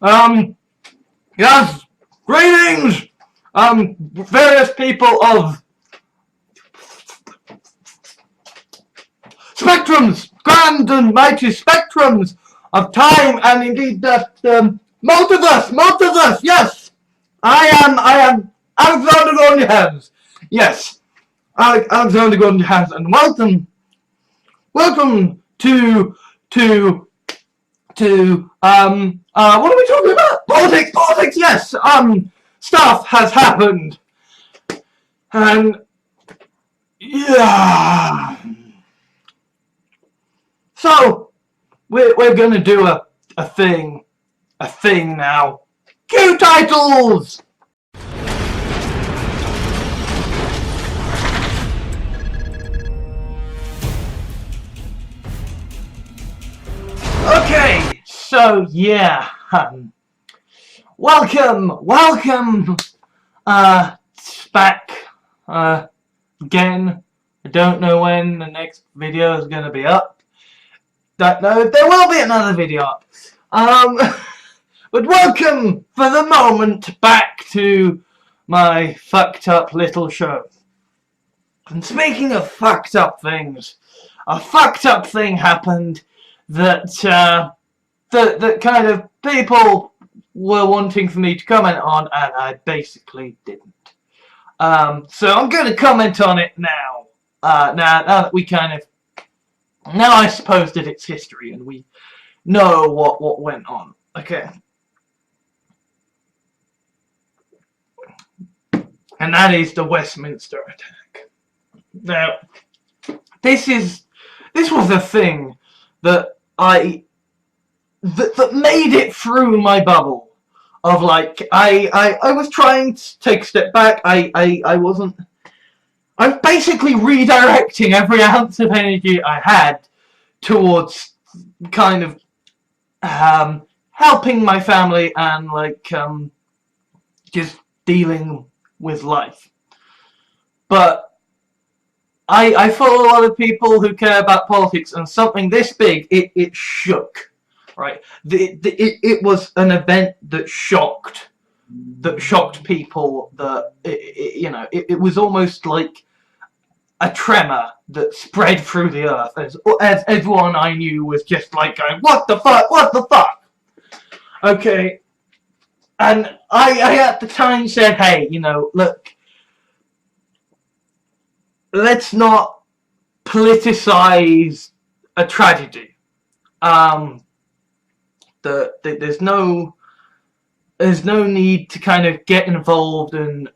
Yes, greetings, various people of spectrums, grand and mighty spectrums of time, and indeed that multiverse. Yes, I am Alexander Gordon-Hans. Yes, Alexander Gordon-Hans, and welcome to what are we talking about? Politics. Yes, stuff has happened, and yeah. So we're gonna do a thing now. Cue titles. Okay, so yeah, welcome, back, again. I don't know when the next video is gonna be up. Don't know if there will be another video up. But welcome for the moment back to my fucked up little show. And speaking of fucked up things, a fucked up thing happened that that kind of people were wanting for me to comment on, and I basically didn't. So I'm going to comment on it now. Now that we now I suppose that it's history and we know what went on. Okay. And that is the Westminster attack. Now, this was a thing that that made it through my bubble of like I was trying to take a step back. I was basically redirecting every ounce of energy I had towards kind of helping my family and like just dealing with life. But I follow a lot of people who care about politics, and something this big, it shook, right? It was an event that shocked people. That it was almost like a tremor that spread through the earth, as everyone I knew was just like going, what the fuck? Okay, and I at the time said, hey, look, let's not politicize a tragedy. There's no need to kind of get involved and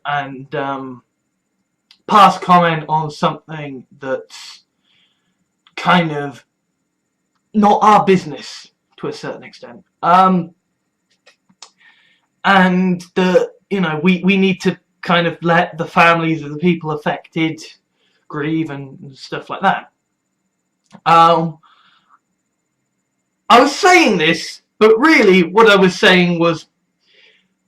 pass comment on something that's kind of not our business to a certain extent. And we need to kind of let the families of the people affected grieve and stuff like that. I was saying this, but really what I was saying was,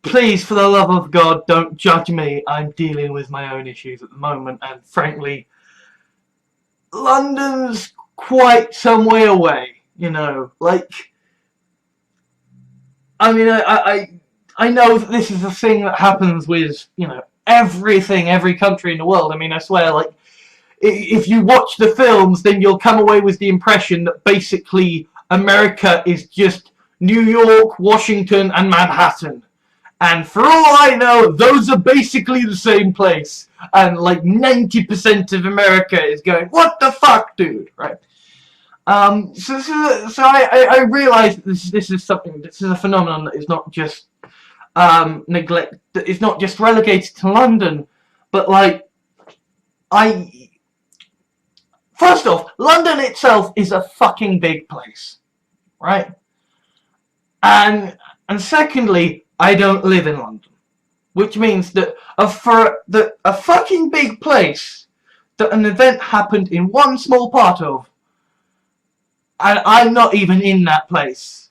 please, for the love of God, don't judge me. I'm dealing with my own issues at the moment, and frankly, London's quite some way away, like, I mean, I know that this is a thing that happens with, every country in the world. I mean, I swear, like, if you watch the films, then you'll come away with the impression that basically America is just New York, Washington, and Manhattan. And for all I know, those are basically the same place. And like 90% of America is going, what the fuck, dude? Right? So I realize this is a phenomenon that is not just it's not just relegated to London, but like first off, London itself is a fucking big place, right? And secondly, I don't live in London, which means that for a fucking big place that an event happened in one small part of, and I'm not even in that place,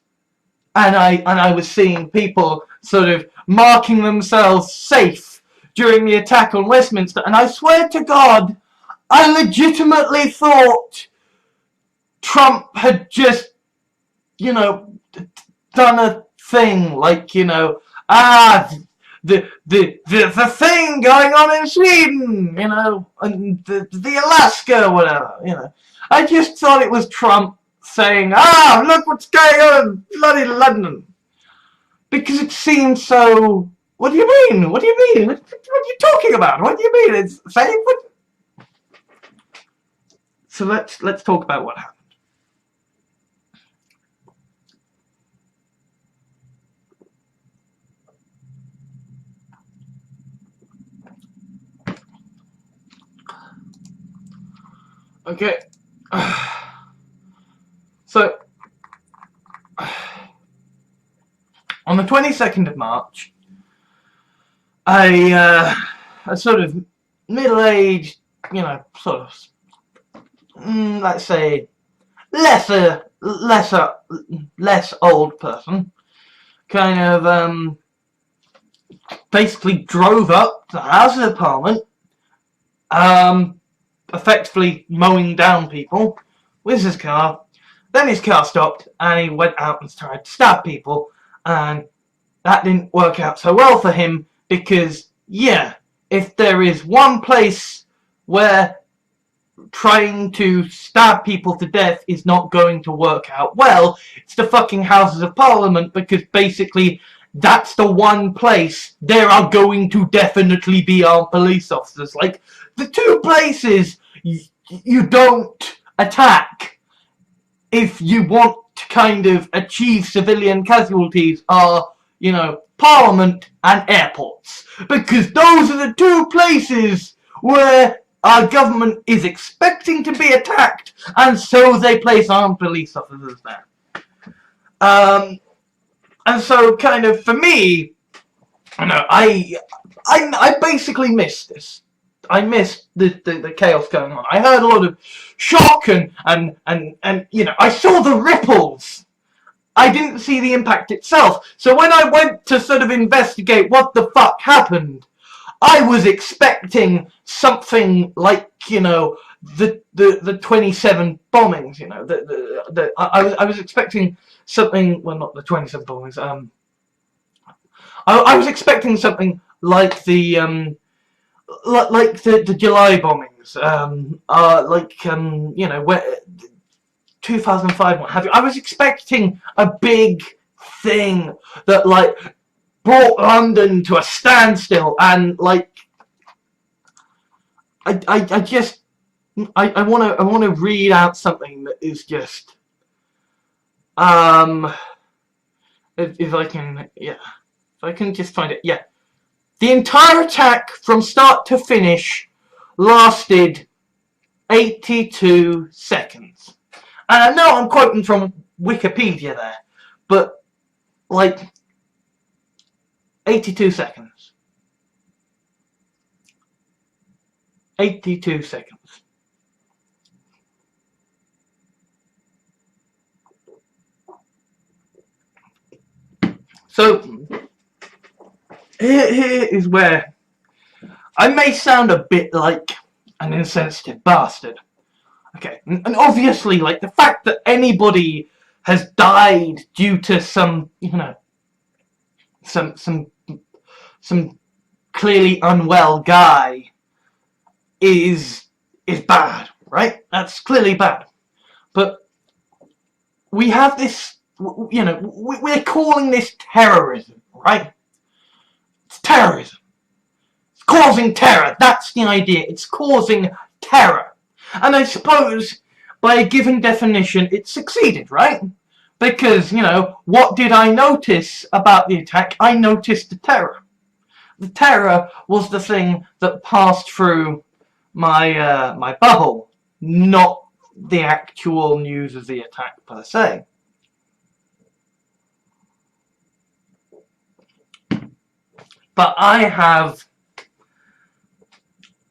and I was seeing people sort of marking themselves safe during the attack on Westminster, and I swear to God, I legitimately thought Trump had just, done a thing, like, you know, the thing going on in Sweden, you know, and the Alaska or whatever, you know. I just thought it was Trump saying, look what's going on in bloody London. Because it seemed so... What do you mean? What do you mean? What are you talking about? What do you mean? It's saying what? So let's talk about what happened. Okay. So on the 22nd of March, a sort of middle-aged, you know, sort of, let's say, less old person, kind of basically drove up to the House of Parliament, effectively mowing down people with his car. Then his car stopped and he went out and tried to stab people, and that didn't work out so well for him because, yeah, if there is one place where trying to stab people to death is not going to work out well, it's the fucking Houses of Parliament, because basically that's the one place there are going to definitely be armed police officers. Like, the two places you don't attack if you want to kind of achieve civilian casualties are, you know, Parliament and airports. Because those are the two places where our government is expecting to be attacked, and so they place armed police officers there. And so, kind of, for me, I know, I basically missed this. I missed the chaos going on. I heard a lot of shock and you know, I saw the ripples. I didn't see the impact itself. So when I went to sort of investigate what the fuck happened, I was expecting something like, you know, the 27 bombings, you know, I was expecting something, well, not the 27 bombings, I was expecting something like the July bombings, you know, where 2005, what have you. I was expecting a big thing that, like, brought London to a standstill, and, like, I want to read out something that is just, if I can, yeah, if I can just find it, yeah. The entire attack from start to finish lasted 82 seconds. And I know I'm quoting from Wikipedia there, but, like, 82 seconds. 82 seconds. So, here is where I may sound a bit like an insensitive bastard. Okay, and obviously, like, the fact that anybody has died due to some, you know, some clearly unwell guy is bad, right? That's clearly bad. But we have this, you know, we're calling this terrorism, right? It's terrorism. It's causing terror. That's the idea. It's causing terror. And I suppose, by a given definition, it succeeded, right? Because, you know, what did I notice about the attack? I noticed the terror. The terror was the thing that passed through my my bubble, not the actual news of the attack per se. But I have,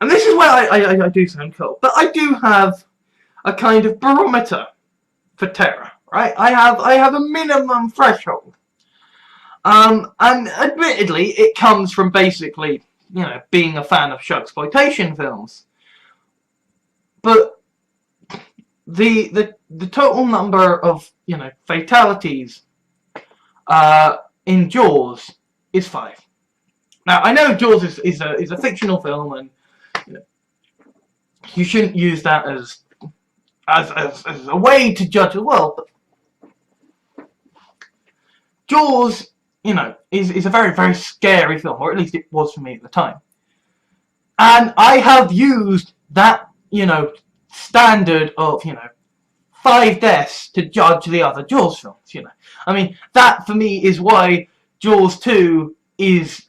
and this is where I do sound cold, but I do have a kind of barometer for terror, right? I have a minimum threshold. And admittedly, it comes from basically, you know, being a fan of exploitation films. But the total number of, you know, fatalities in Jaws is 5. Now I know Jaws is a fictional film, and you know, you shouldn't use that as a way to judge the world. But Jaws, you know, is a very, very scary film, or at least it was for me at the time. And I have used that, you know, standard of, you know, 5 deaths to judge the other Jaws films, you know. I mean, that for me is why Jaws 2 is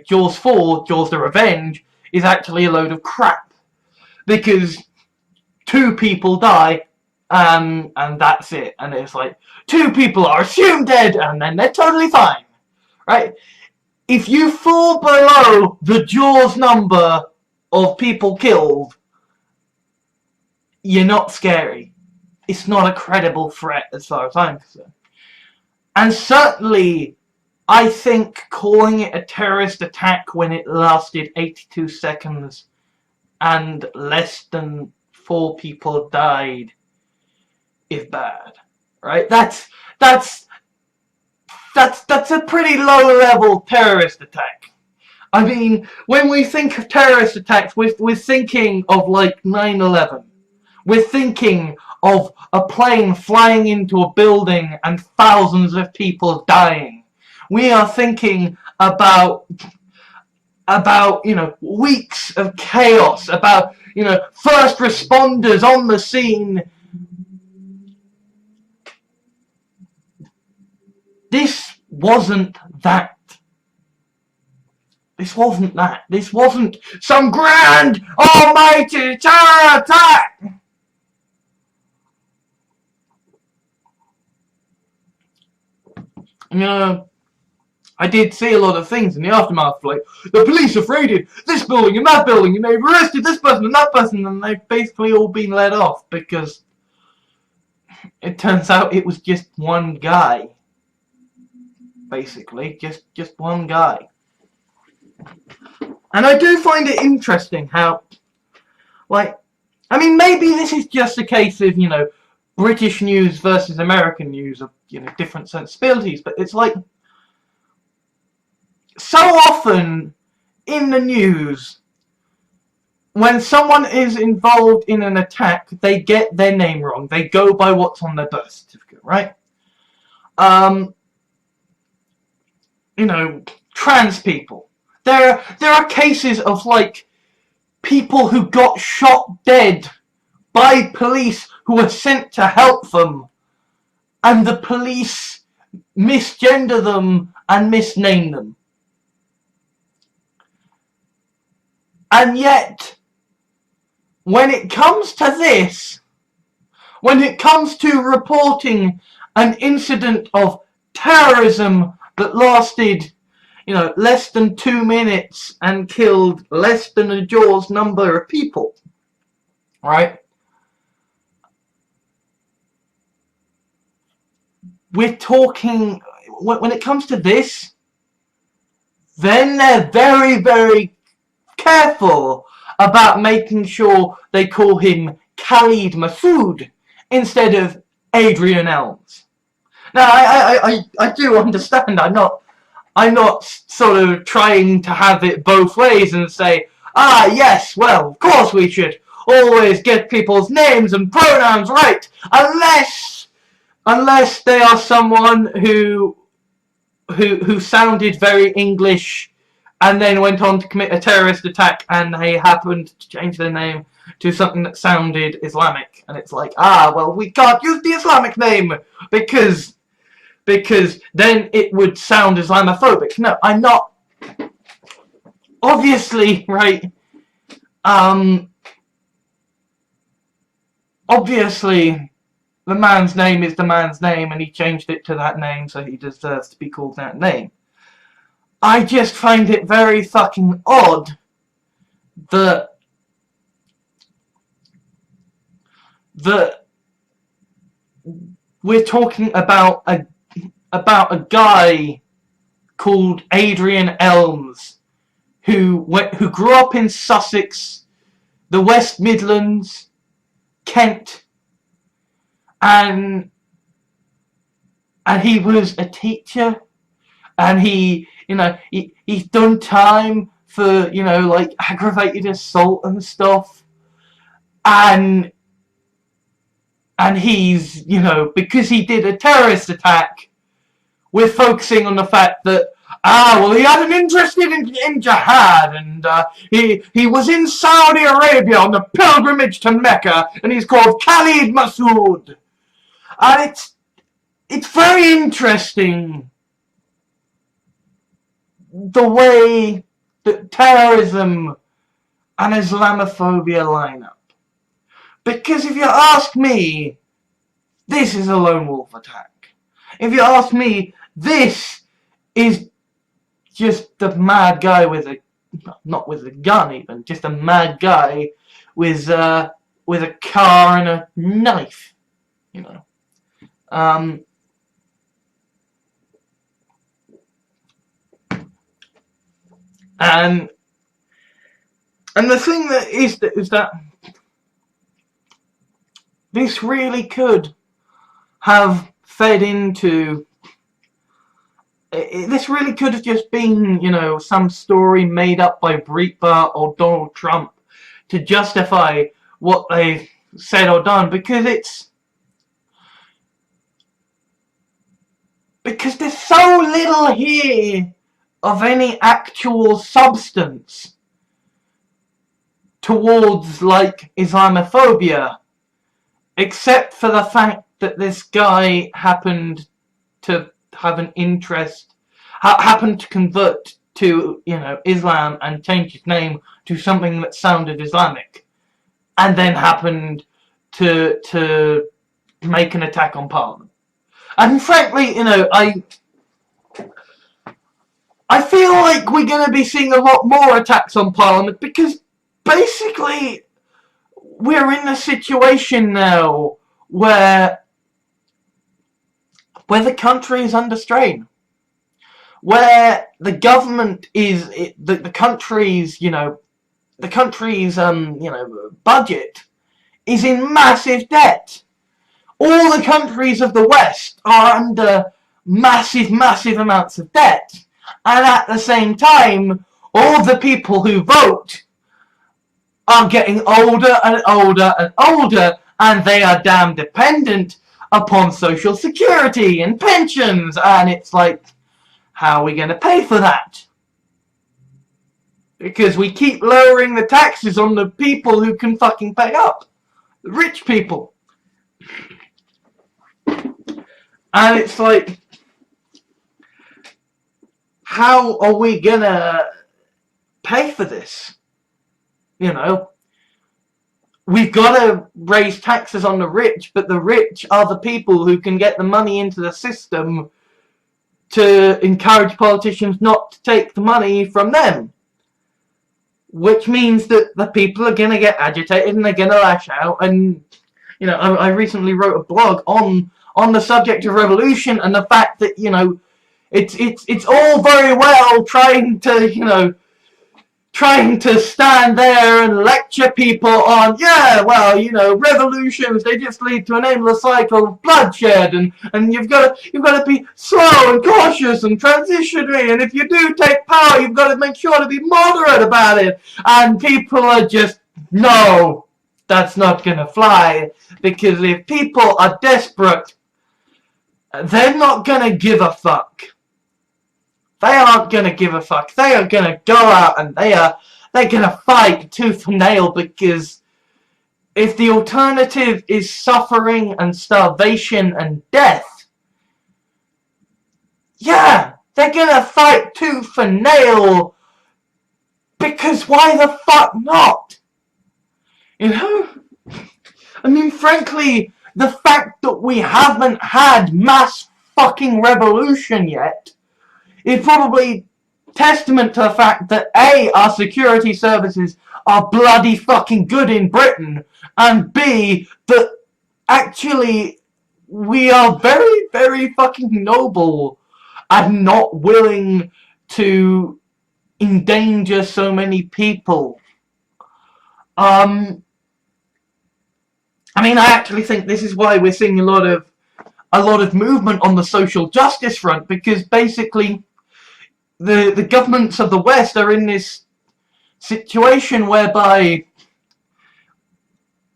Jaws 4, Jaws the Revenge, is actually a load of crap. Because 2 people die, and that's it. And it's like, 2 people are assumed dead, and then they're totally fine. Right? If you fall below the Jaws number of people killed, you're not scary. It's not a credible threat as far as I'm concerned. And certainly, I think calling it a terrorist attack when it lasted 82 seconds and less than 4 people died is bad. Right? That's a pretty low level terrorist attack. I mean, when we think of terrorist attacks, we're thinking of like 9/11. We're thinking of a plane flying into a building and thousands of people dying. We are thinking about you know, weeks of chaos, about, you know, first responders on the scene. This wasn't that. This wasn't that. This wasn't some grand almighty terror attack. You know, I did see a lot of things in the aftermath, like, the police have raided this building and that building, and they've arrested this person and that person, and they've basically all been let off, because it turns out it was just one guy. Basically, just one guy. And I do find it interesting how, like, I mean, maybe this is just a case of, you know, British news versus American news of, you know, different sensibilities, but it's like, so often in the news, when someone is involved in an attack, they get their name wrong. They go by what's on their birth certificate, right? You know, trans people. There are cases of, like, people who got shot dead by police who were sent to help them, and the police misgender them and misname them. And yet, when it comes to this, when it comes to reporting an incident of terrorism that lasted, you know, less than 2 minutes and killed less than a Jaws number of people, right? We're talking, when it comes to this, then they're very, very careful about making sure they call him Khalid Masood instead of Adrian Elms. Now, I do understand. I'm not sort of trying to have it both ways and say, yes, well, of course we should always get people's names and pronouns right, unless they are someone who sounded very English and then went on to commit a terrorist attack, and they happened to change their name to something that sounded Islamic, and it's like, well, we can't use the Islamic name because then it would sound Islamophobic. No, I'm not. Obviously, right? Obviously, the man's name is the man's name, and he changed it to that name, so he deserves to be called that name. I just find it very fucking odd that we're talking about a guy called Adrian Elms who grew up in Sussex, the West Midlands, Kent, and and he was a teacher, and he's done time for, like, aggravated assault and stuff, and he's, because he did a terrorist attack, we're focusing on the fact that, well, he had an interest in jihad, and he was in Saudi Arabia on the pilgrimage to Mecca, and he's called Khalid Masood. And it's very interesting the way that terrorism and Islamophobia line up. Because if you ask me, this is a lone wolf attack. If you ask me, this is just a mad guy with a, not with a gun even, just a mad guy with a car and a knife, and the thing that is that this really could have fed into, this really could have just been, some story made up by Breitbart or Donald Trump to justify what they said or done, because there's so little here of any actual substance towards, like, Islamophobia, except for the fact that this guy happened to have an interest, happened to convert to, Islam and change his name to something that sounded Islamic, and then happened to make an attack on Parliament. And frankly, I feel like we're going to be seeing a lot more attacks on Parliament, because basically we're in a situation now where the country is under strain, where the government is, the country's, the country's, budget is in massive debt. All the countries of the West are under massive amounts of debt. And at the same time, all the people who vote are getting older and older and older, and they are damn dependent upon social security and pensions, and it's like, how are we going to pay for that? Because we keep lowering the taxes on the people who can fucking pay up. The rich people. And it's like, how are we gonna pay for this? We've got to raise taxes on the rich, but the rich are the people who can get the money into the system to encourage politicians not to take the money from them. Which means that the people are gonna get agitated and they're gonna lash out. And I recently wrote a blog on the subject of revolution and the fact that it's all very well trying to stand there and lecture people on, revolutions, they just lead to an endless cycle of bloodshed, and you've got to be slow and cautious and transitionary, and if you do take power, you've got to make sure to be moderate about it. And people are just, no, that's not gonna fly, because if people are desperate, they're not gonna give a fuck. They aren't gonna give a fuck. They are gonna go out and they're gonna fight tooth and nail, because if the alternative is suffering and starvation and death, yeah, they're gonna fight tooth and nail, because why the fuck not? I mean, frankly, the fact that we haven't had mass fucking revolution yet is probably testament to the fact that A, our security services are bloody fucking good in Britain, and B, that actually we are very, very fucking noble and not willing to endanger so many people. I mean, I actually think this is why we're seeing a lot of a lot of movement on the social justice front, because basically the governments of the West are in this situation whereby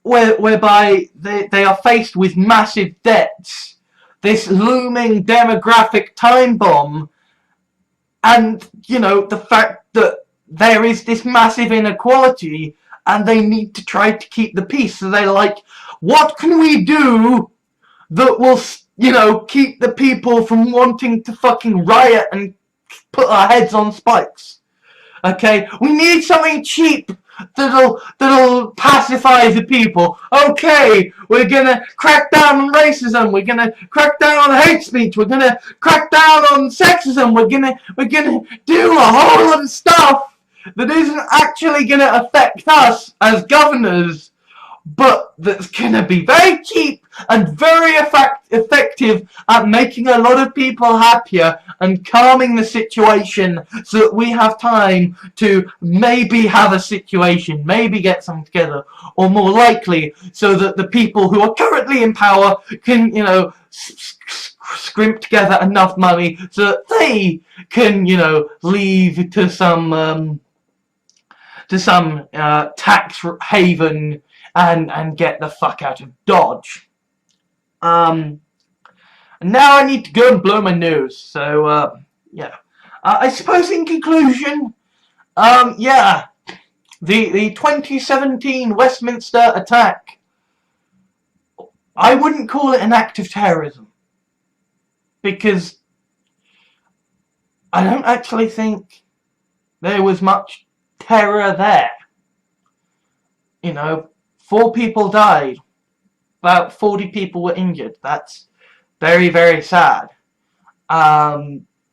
they are faced with massive debts, this looming demographic time bomb, and, you know, the fact that there is this massive inequality, and they need to try to keep the peace. So they're like, what can we do that will, you know, keep the people from wanting to fucking riot and put our heads on spikes? Okay, we need something cheap that'll pacify the people. Okay, we're gonna crack down on racism. We're gonna crack down on hate speech. We're gonna crack down on sexism. We're gonna do a whole lot of stuff that isn't actually gonna affect us as governors, but that's gonna be very cheap and very effective at making a lot of people happier and calming the situation, so that we have time to maybe have a situation, maybe get something together, or more likely, so that the people who are currently in power can, you know, scrimp together enough money so that they can, you know, leave to some tax haven and get the fuck out of Dodge. Now I need to go and blow my nose. So yeah, I suppose in conclusion, yeah, the 2017 Westminster attack, I wouldn't call it an act of terrorism, because I don't actually think there was much terror there. You know, 4 people died, about 40 people were injured. That's very, very sad.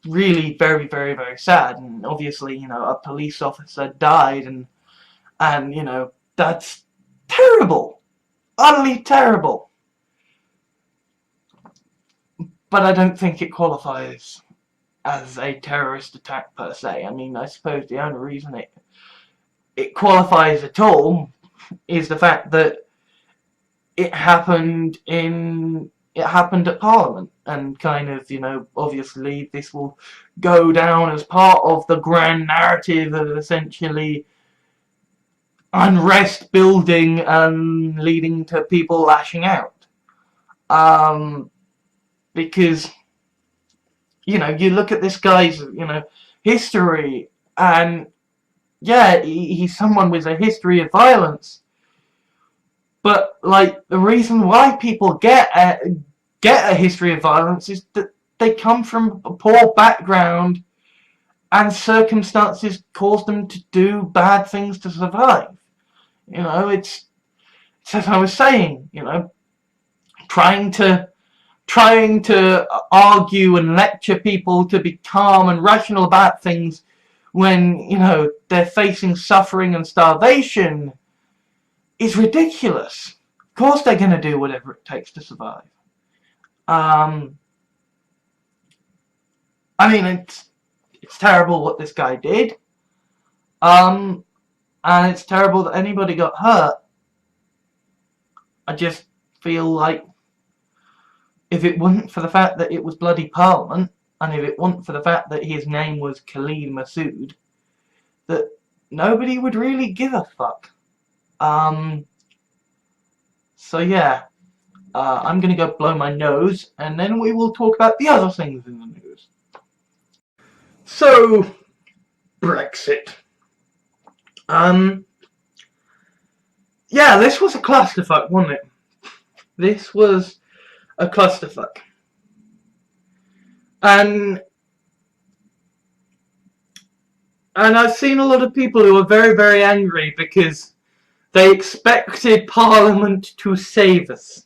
Really very, very, very sad. And obviously, you know, a police officer died, and you know, that's terrible. Utterly terrible. But I don't think it qualifies as a terrorist attack per se. I mean, I suppose the only reason it qualifies at all is the fact that it happened at Parliament, and kind of, you know, obviously this will go down as part of the grand narrative of essentially unrest building and leading to people lashing out. Because, you know, you look at this guy's, you know, history, and yeah, he's someone with a history of violence. But, like, the reason why people get a history of violence is that they come from a poor background, and circumstances cause them to do bad things to survive. You know, it's as I was saying, you know, trying to argue and lecture people to be calm and rational about things when, you know, they're facing suffering and starvation is ridiculous. Of course they're going to do whatever it takes to survive. I mean, it's terrible what this guy did. And it's terrible that anybody got hurt. I just feel like if it wasn't for the fact that it was bloody Parliament, and if it wasn't for the fact that his name was Khalid Masood, that nobody would really give a fuck. So yeah, I'm gonna go blow my nose, and then we will talk about the other things in the news. So, Brexit. Yeah, this was a clusterfuck, wasn't it? This was a clusterfuck. And I've seen a lot of people who are very, very angry because they expected Parliament to save us.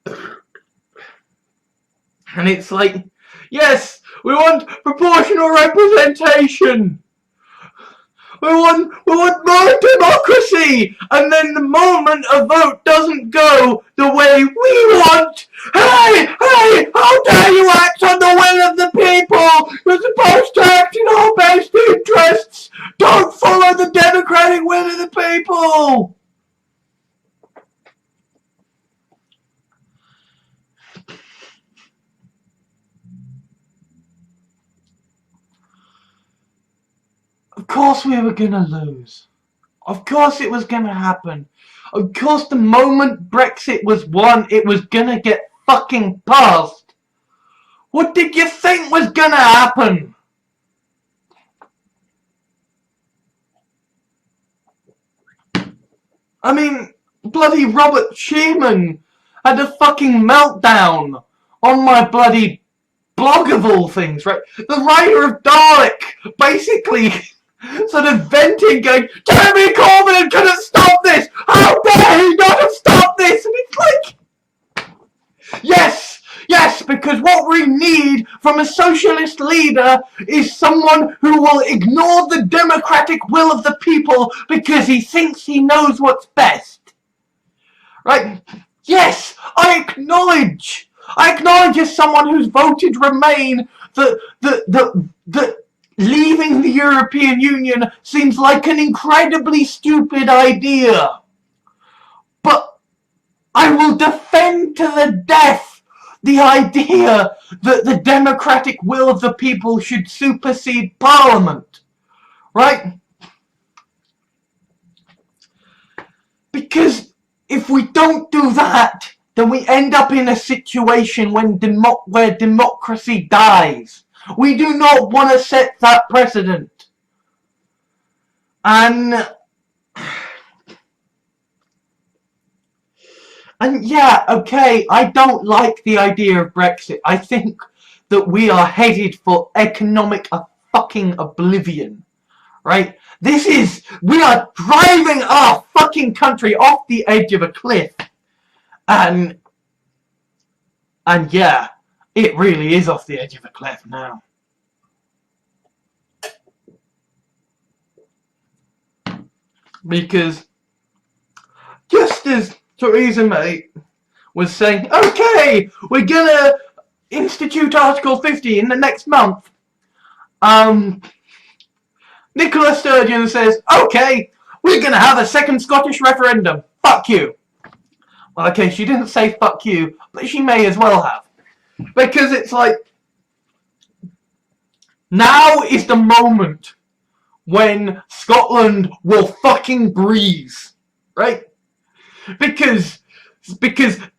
And it's like, yes, we want proportional representation. We want more democracy, and then the moment a vote doesn't go the way we want, hey, how dare you act on the will of the people? You're supposed to act in our best interests. Don't follow the democratic will of the people. Of course we were gonna lose. Of course it was gonna happen. Of course the moment Brexit was won, it was gonna get fucking passed. What did you think was gonna happen? I mean, bloody Robert Sheeman had a fucking meltdown on my bloody blog of all things, right? The writer of Dalek basically sort of venting, going, Jeremy Corbyn couldn't stop this! How dare he not have stopped this? And it's like, yes, because what we need from a socialist leader is someone who will ignore the democratic will of the people because he thinks he knows what's best. Right? Yes, I acknowledge as someone who's voted Remain that leaving the European Union seems like an incredibly stupid idea. But I will defend to the death the idea that the democratic will of the people should supersede Parliament. Right? Because if we don't do that, then we end up in a situation where democracy dies. We do not want to set that precedent. And yeah, okay, I don't like the idea of Brexit. I think that we are headed for economic fucking oblivion. Right? We are driving our fucking country off the edge of a cliff. And yeah, it really is off the edge of a cliff now. Because just as Theresa May was saying, okay, we're gonna institute Article 50 in the next month, Nicola Sturgeon says, okay, we're gonna have a second Scottish referendum. Fuck you. Well, okay, she didn't say fuck you, but she may as well have. Because it's like, now is the moment when Scotland will fucking breathe. Right? Because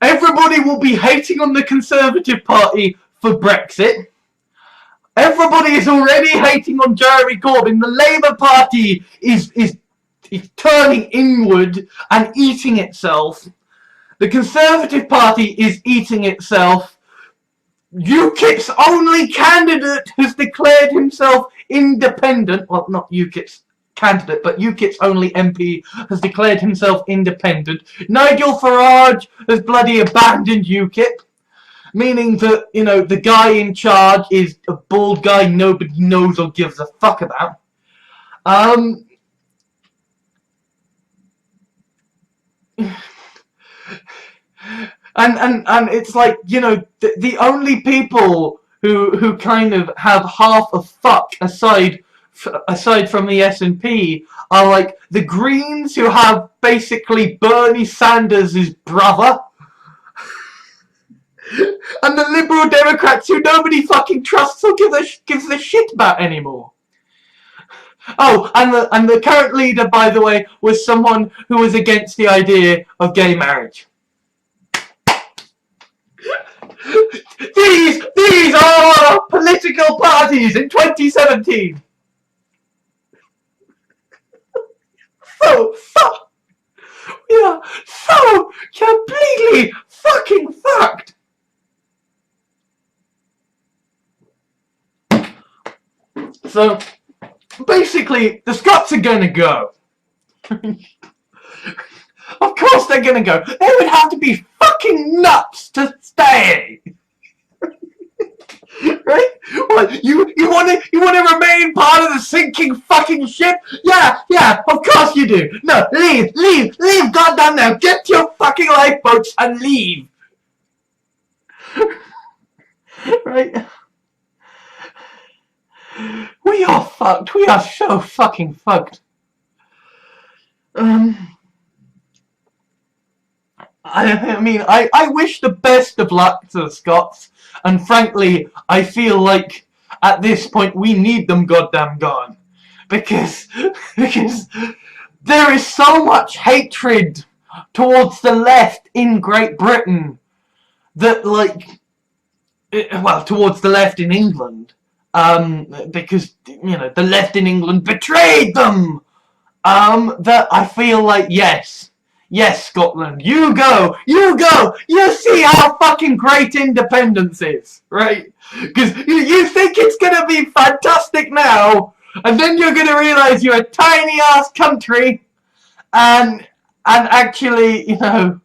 everybody will be hating on the Conservative Party for Brexit. Everybody is already hating on Jeremy Corbyn. The Labour Party is turning inward and eating itself. The Conservative Party is eating itself. UKIP's only candidate has declared himself independent. Well, not UKIP's candidate, but UKIP's only MP has declared himself independent. Nigel Farage has bloody abandoned UKIP, meaning that, you know, the guy in charge is a bald guy nobody knows or gives a fuck about. And it's like, you know, the only people who kind of have half a fuck aside from the SNP are like the Greens, who have basically Bernie Sanders' brother, and the Liberal Democrats, who nobody fucking trusts or gives a shit about anymore. Oh, and the current leader, by the way, was someone who was against the idea of gay marriage. These are our political parties in 2017. So fuck. We are so completely fucking fucked. So basically, the Scots are gonna go. Of course they're gonna go. They would have to be fucking nuts to stay. Right? What, you want to remain part of the sinking fucking ship? Yeah, of course you do. No, leave, goddamn now. Get your fucking lifeboats and leave. Right? We are fucked. We are so fucking fucked. I mean, I wish the best of luck to the Scots, and frankly, I feel like at this point we need them goddamn gone. because because there is so much hatred towards the left in Great Britain that, like, well, towards the left in England, because, you know, the left in England betrayed them, that I feel like, yes, Scotland, you go, you see how fucking great independence is, right? Because you think it's gonna be fantastic now, and then you're gonna realise you're a tiny ass country, and actually, you know,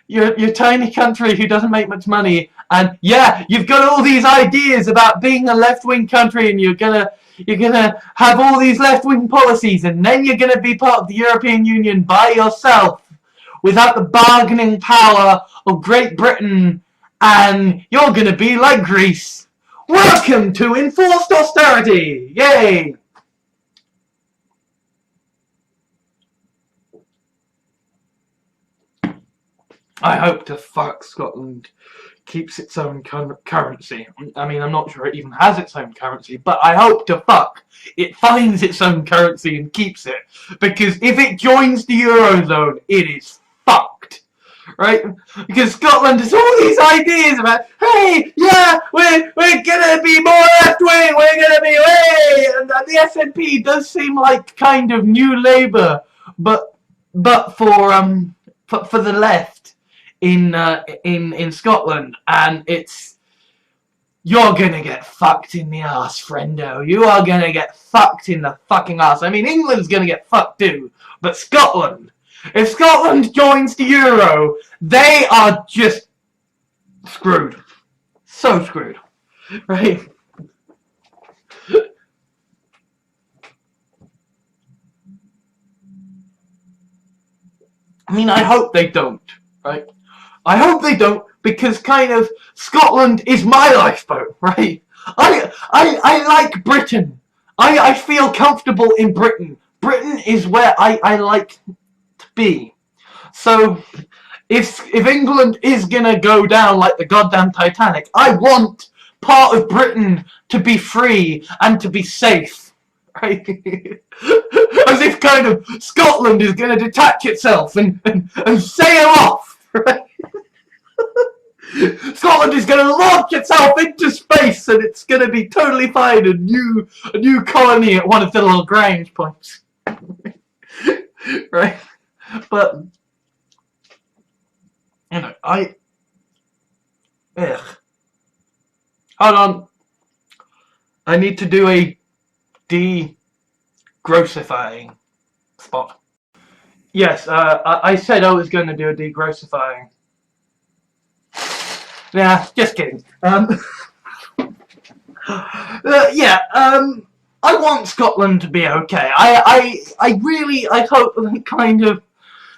you're a tiny country who doesn't make much money, and yeah, you've got all these ideas about being a left-wing country, and you're gonna have all these left-wing policies, and then you're gonna be part of the European Union by yourself, without the bargaining power of Great Britain, and you're gonna be like Greece. Welcome to enforced austerity! Yay! I hope to fuck Scotland keeps its own currency. I mean, I'm not sure it even has its own currency, but I hope to fuck it finds its own currency and keeps it. Because if it joins the Eurozone, it is fucked. Right? Because Scotland has all these ideas about, hey, yeah, we're gonna be more left-wing, we're gonna be, hey, and the SNP does seem like kind of New Labour, but for the left in Scotland, and it's, you're gonna get fucked in the ass, friendo. You are gonna get fucked in the fucking ass. I mean, England's gonna get fucked too, but Scotland, if Scotland joins the Euro, they are just screwed. So screwed. Right? I mean, I hope they don't, right? I hope they don't, because kind of Scotland is my lifeboat, right? I like Britain. I feel comfortable in Britain. Britain is where I like to be. So if England is gonna go down like the goddamn Titanic, I want part of Britain to be free and to be safe. Right? As if kind of Scotland is gonna detach itself and sail off, right? Scotland is going to launch itself into space, and it's going to be totally fine. A new colony at one of the Lagrange points, right? But you know, ugh. Hold on. I need to do a degrossifying spot. Yes, I said I was going to do a degrossifying. Nah, just kidding. Yeah, I want Scotland to be okay. I hope that kind of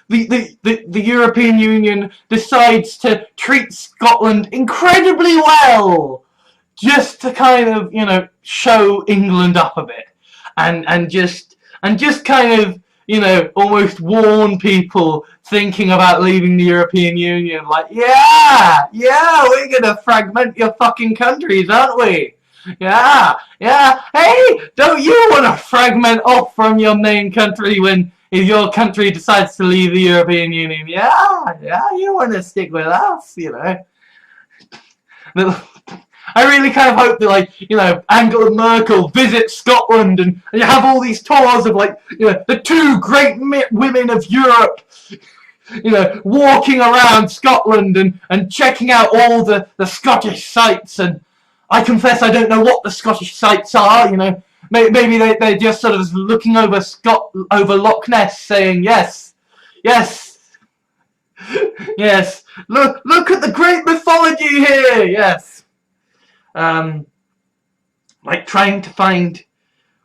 the European Union decides to treat Scotland incredibly well, just to kind of, you know, show England up a bit, and just kind of, you know, almost warn people thinking about leaving the European Union, like, yeah, we're gonna fragment your fucking countries, aren't we? Yeah, hey, don't you want to fragment off from your main country if your country decides to leave the European Union? Yeah, you want to stick with us, you know. I really kind of hope that, like, you know, Angela Merkel visits Scotland, and you have all these tours of, like, you know, the two great women of Europe, you know, walking around Scotland and checking out all the Scottish sites. And I confess I don't know what the Scottish sites are, you know. Maybe they're just sort of looking over Loch Ness, saying, yes, look at the great mythology here, yes. Like trying to find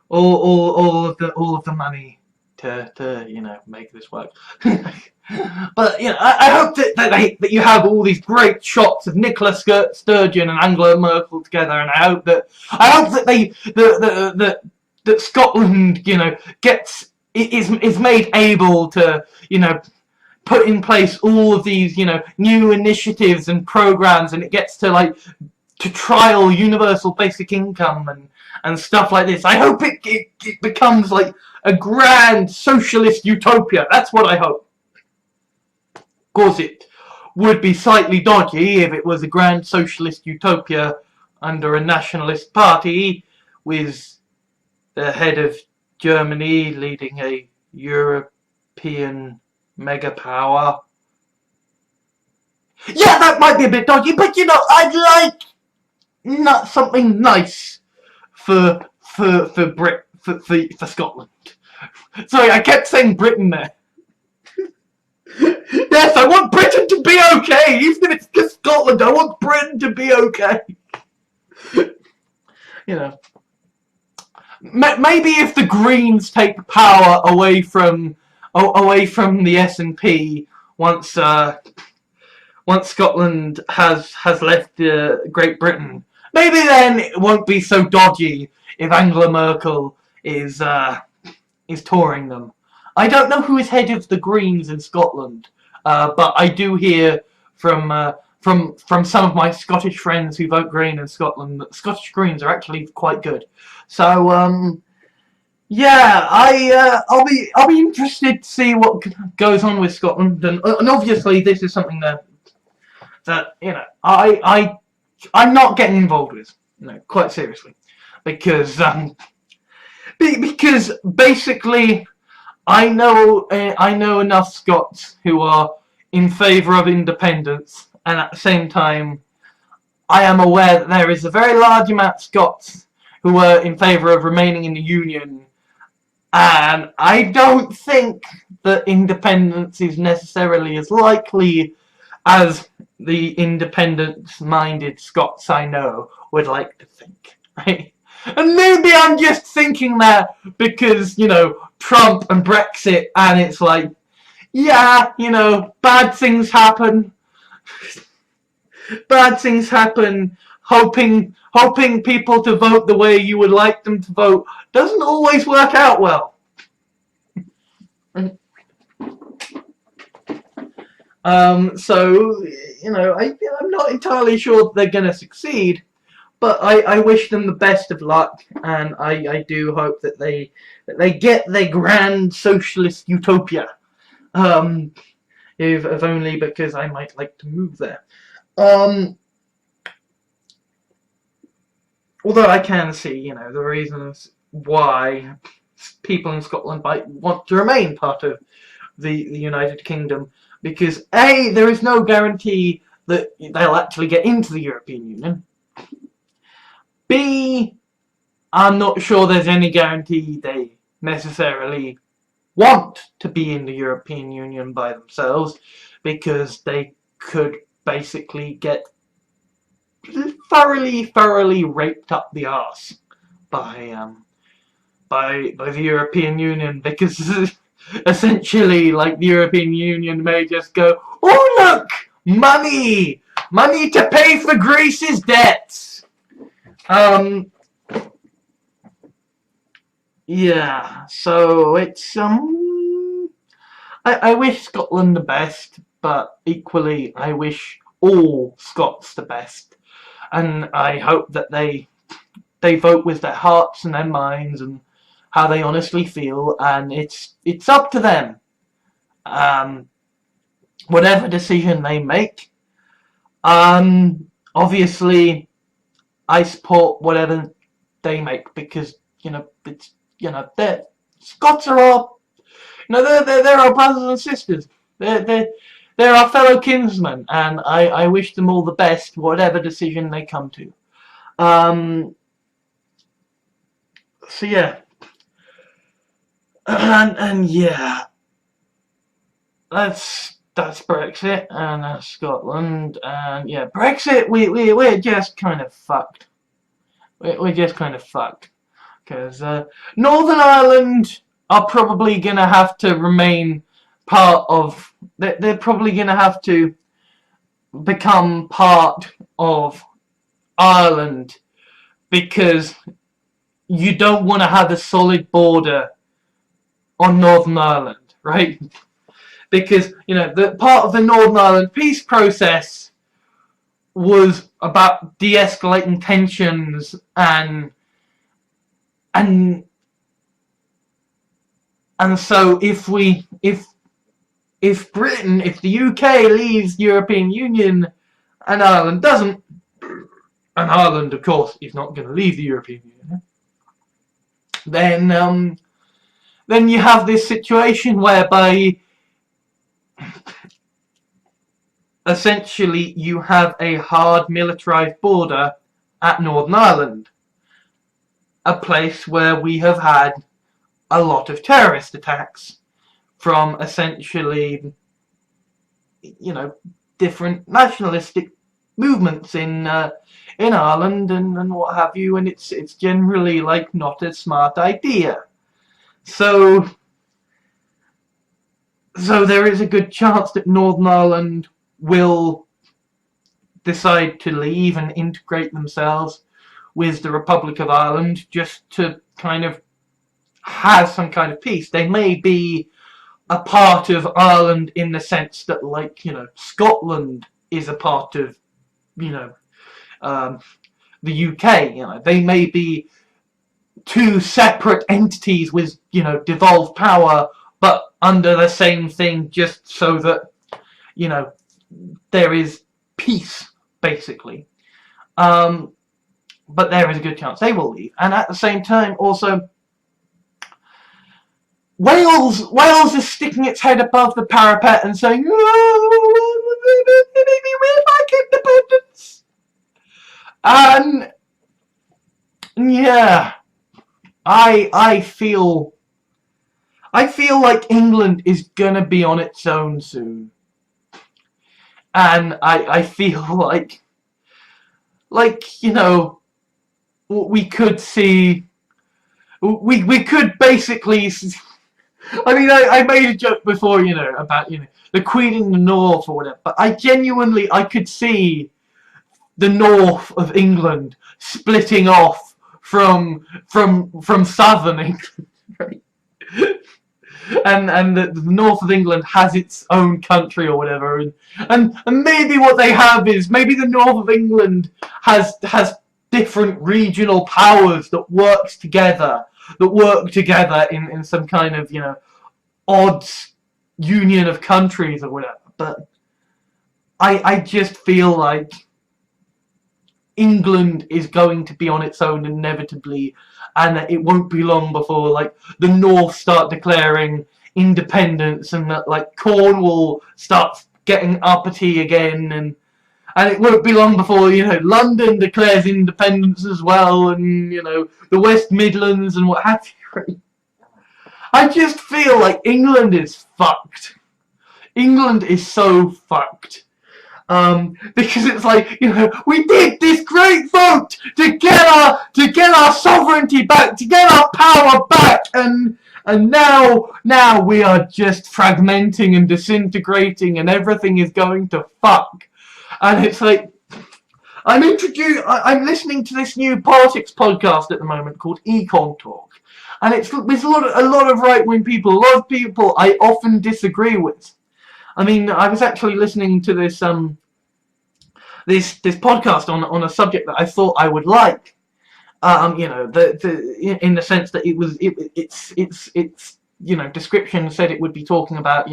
all of the money to you know, make this work. But you know, I hope that you have all these great shots of Nicola Sturgeon and Angela Merkel together, and I hope that that Scotland, you know, is made able to, you know, put in place all of these, you know, new initiatives and programs, and it gets to, like, to trial universal basic income and stuff like this. I hope it becomes like a grand socialist utopia. That's what I hope. Of course, it would be slightly dodgy if it was a grand socialist utopia under a nationalist party with the head of Germany leading a European mega power. Yeah, that might be a bit dodgy, but you know, I'd like not something nice for Scotland. Sorry, I kept saying Britain there. Yes, I want Britain to be okay, even if it's just Scotland. I want Britain to be okay. You know, maybe if the Greens take power away from the S&P once Scotland has left Great Britain, maybe then it won't be so dodgy if Angela Merkel is touring them. I don't know who is head of the Greens in Scotland, but I do hear from some of my Scottish friends who vote Green in Scotland that Scottish Greens are actually quite good. So yeah, I'll be interested to see what goes on with Scotland, and obviously this is something that you know I'm not getting involved with, you know, quite seriously, because basically I know enough Scots who are in favour of independence, and at the same time I am aware that there is a very large amount of Scots who are in favour of remaining in the Union, and I don't think that independence is necessarily as likely as the independence-minded Scots I know would like to think, right? And maybe I'm just thinking that because, you know, Trump and Brexit, and it's like, yeah, you know, bad things happen. Bad things happen. Hoping people to vote the way you would like them to vote doesn't always work out well. So, you know, I'm not entirely sure that they're going to succeed, but I wish them the best of luck, and I do hope that they get their grand socialist utopia. If only because I might like to move there. Although I can see, you know, the reasons why people in Scotland might want to remain part of the United Kingdom, because A, there is no guarantee that they'll actually get into the European Union. B, I'm not sure there's any guarantee they necessarily want to be in the European Union by themselves, because they could basically get thoroughly raped up the arse by the European Union, because essentially, like, the European Union may just go, oh look, money to pay for Greece's debts. Yeah, so it's I wish Scotland the best, but equally I wish all Scots the best, and I hope that they vote with their hearts and their minds and how they honestly feel, and it's up to them. Whatever decision they make, obviously I support whatever they make, because, you know, it's, you know, Scots are all, you know, they're our brothers and sisters. They're our fellow kinsmen, and I wish them all the best, whatever decision they come to. So yeah, and yeah, that's Brexit, and that's Scotland, and yeah, Brexit, we're just kind of fucked. We're just kind of fucked, because Northern Ireland are probably gonna have to remain part of. They're probably gonna have to become part of Ireland, because you don't want to have a solid border on Northern Ireland, right? Because, you know, the part of the Northern Ireland peace process was about de-escalating tensions and so if Britain, if the UK leaves the European Union and Ireland doesn't, and Ireland of course is not going to leave the European Union, then you have this situation whereby essentially you have a hard militarised border at Northern Ireland, a place where we have had a lot of terrorist attacks from essentially, different nationalistic movements in Ireland and what have you, and it's generally like not a smart idea. So there is a good chance that Northern Ireland will decide to leave and integrate themselves with the Republic of Ireland just to kind of have some kind of peace. They may be a part of Ireland in the sense that, like, Scotland is a part of, the UK. They may be two separate entities with, devolved power, but under the same thing, just so that, there is peace, basically. But there is a good chance they will leave. And at the same time, also, Wales is sticking its head above the parapet and saying, "Oh, maybe we're back independence." And yeah, I feel like England is gonna be on its own soon, and I feel like we could see, we could basically. I mean, I made a joke before, about, the Queen in the North or whatever, but I could see the North of England splitting off from Southern England, right? And the North of England has its own country or whatever, and maybe what they have is, maybe the North of England has different regional powers that work together in some kind of, odd union of countries or whatever. But I just feel like England is going to be on its own inevitably, and that it won't be long before, like, the North start declaring independence, and that, like, Cornwall starts getting uppity again, and it won't be long before, London declares independence as well, and, the West Midlands and what have you. I just feel like England is fucked. England is so fucked. Because it's like, we did this great vote to get our sovereignty back, to get our power back, and now we are just fragmenting and disintegrating, and everything is going to fuck. And it's like, I'm listening to this new politics podcast at the moment called Econ Talk, and it's a lot of right-wing people, a lot of people I often disagree with. I mean, I was actually listening to this this podcast on a subject that I thought I would like. In the sense that its description said it would be talking about,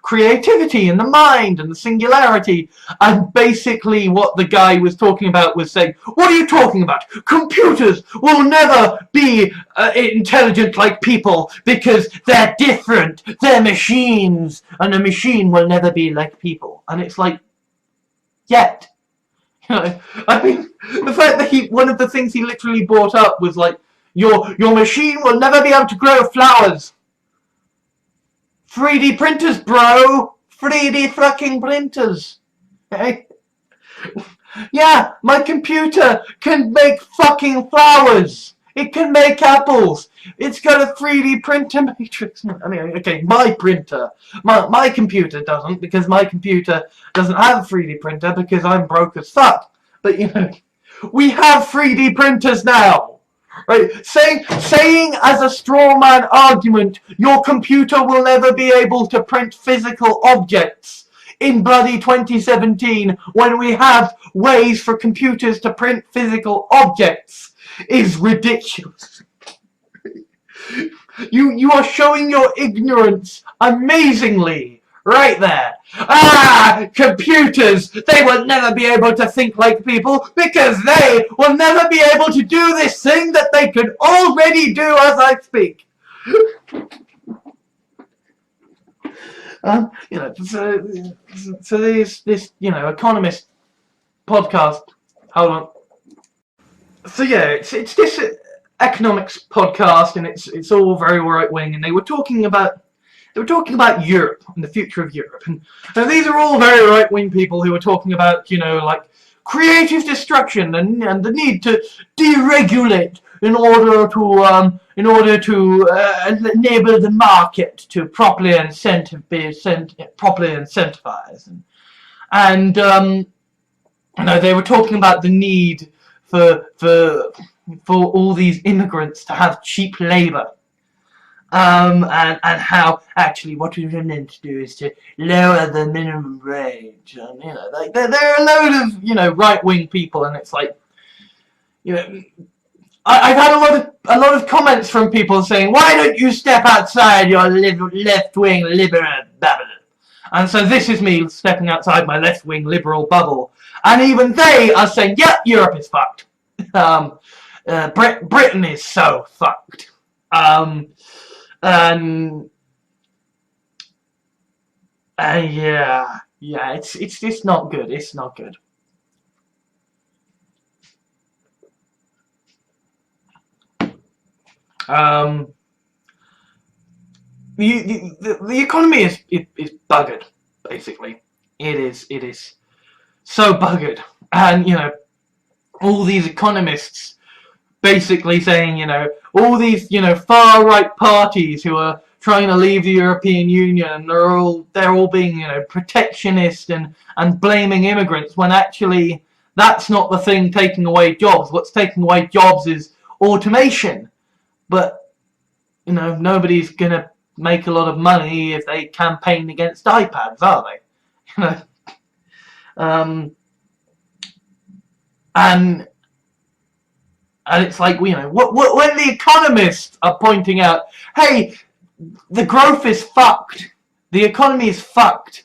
creativity and the mind and the singularity, and basically what the guy was talking about was saying, what are you talking about? Computers will never be intelligent like people because they're different, they're machines, and a machine will never be like people. And it's like, yet, I mean, the fact that one of the things he literally brought up was like, your machine will never be able to grow flowers. 3D printers, bro. 3D fucking printers. Okay? Yeah, my computer can make fucking flowers. It can make apples. It's got a 3D printer matrix. I mean, okay, my printer. My computer doesn't, because my computer doesn't have a 3D printer because I'm broke as fuck. But, we have 3D printers now. Right? Saying as a straw man argument, your computer will never be able to print physical objects, in bloody 2017 when we have ways for computers to print physical objects is ridiculous. You are showing your ignorance amazingly right there. Computers, they will never be able to think like people because they will never be able to do this thing that they can already do as I speak. So this economist podcast. Hold on. So yeah, it's this economics podcast, and it's all very right wing, and they were talking about Europe and the future of Europe, and these are all very right wing people who were talking about like creative destruction and the need to deregulate in order to enable the market to properly incentivize and they were talking about the need for all these immigrants to have cheap labor. And how actually what we were meant to do is to lower the minimum wage, and like there are a load of right-wing people, and it's like I've had a lot of comments from people saying, why don't you step outside your left-wing liberal bubble? And so this is me stepping outside my left-wing liberal bubble, and even they are saying, yep, Europe is fucked. Britain is so fucked. Yeah, it's just not good. It's not good. The economy is buggered. Basically, it is so buggered, and all these economists basically saying all these far right parties who are trying to leave the European Union, and they're all being protectionist and blaming immigrants, when actually that's not the thing taking away jobs. What's taking away jobs is automation. But nobody's gonna make a lot of money if they campaign against iPads, are they? And it's like when the economists are pointing out, hey, the growth is fucked, the economy is fucked,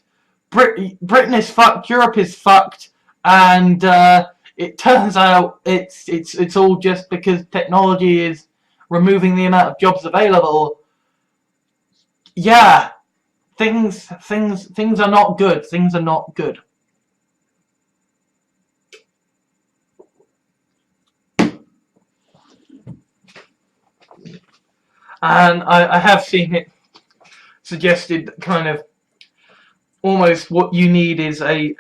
Britain is fucked, Europe is fucked, and it turns out it's all just because technology is removing the amount of jobs available. Yeah, things are not good. Things are not good. And I have seen it suggested kind of almost what you need is a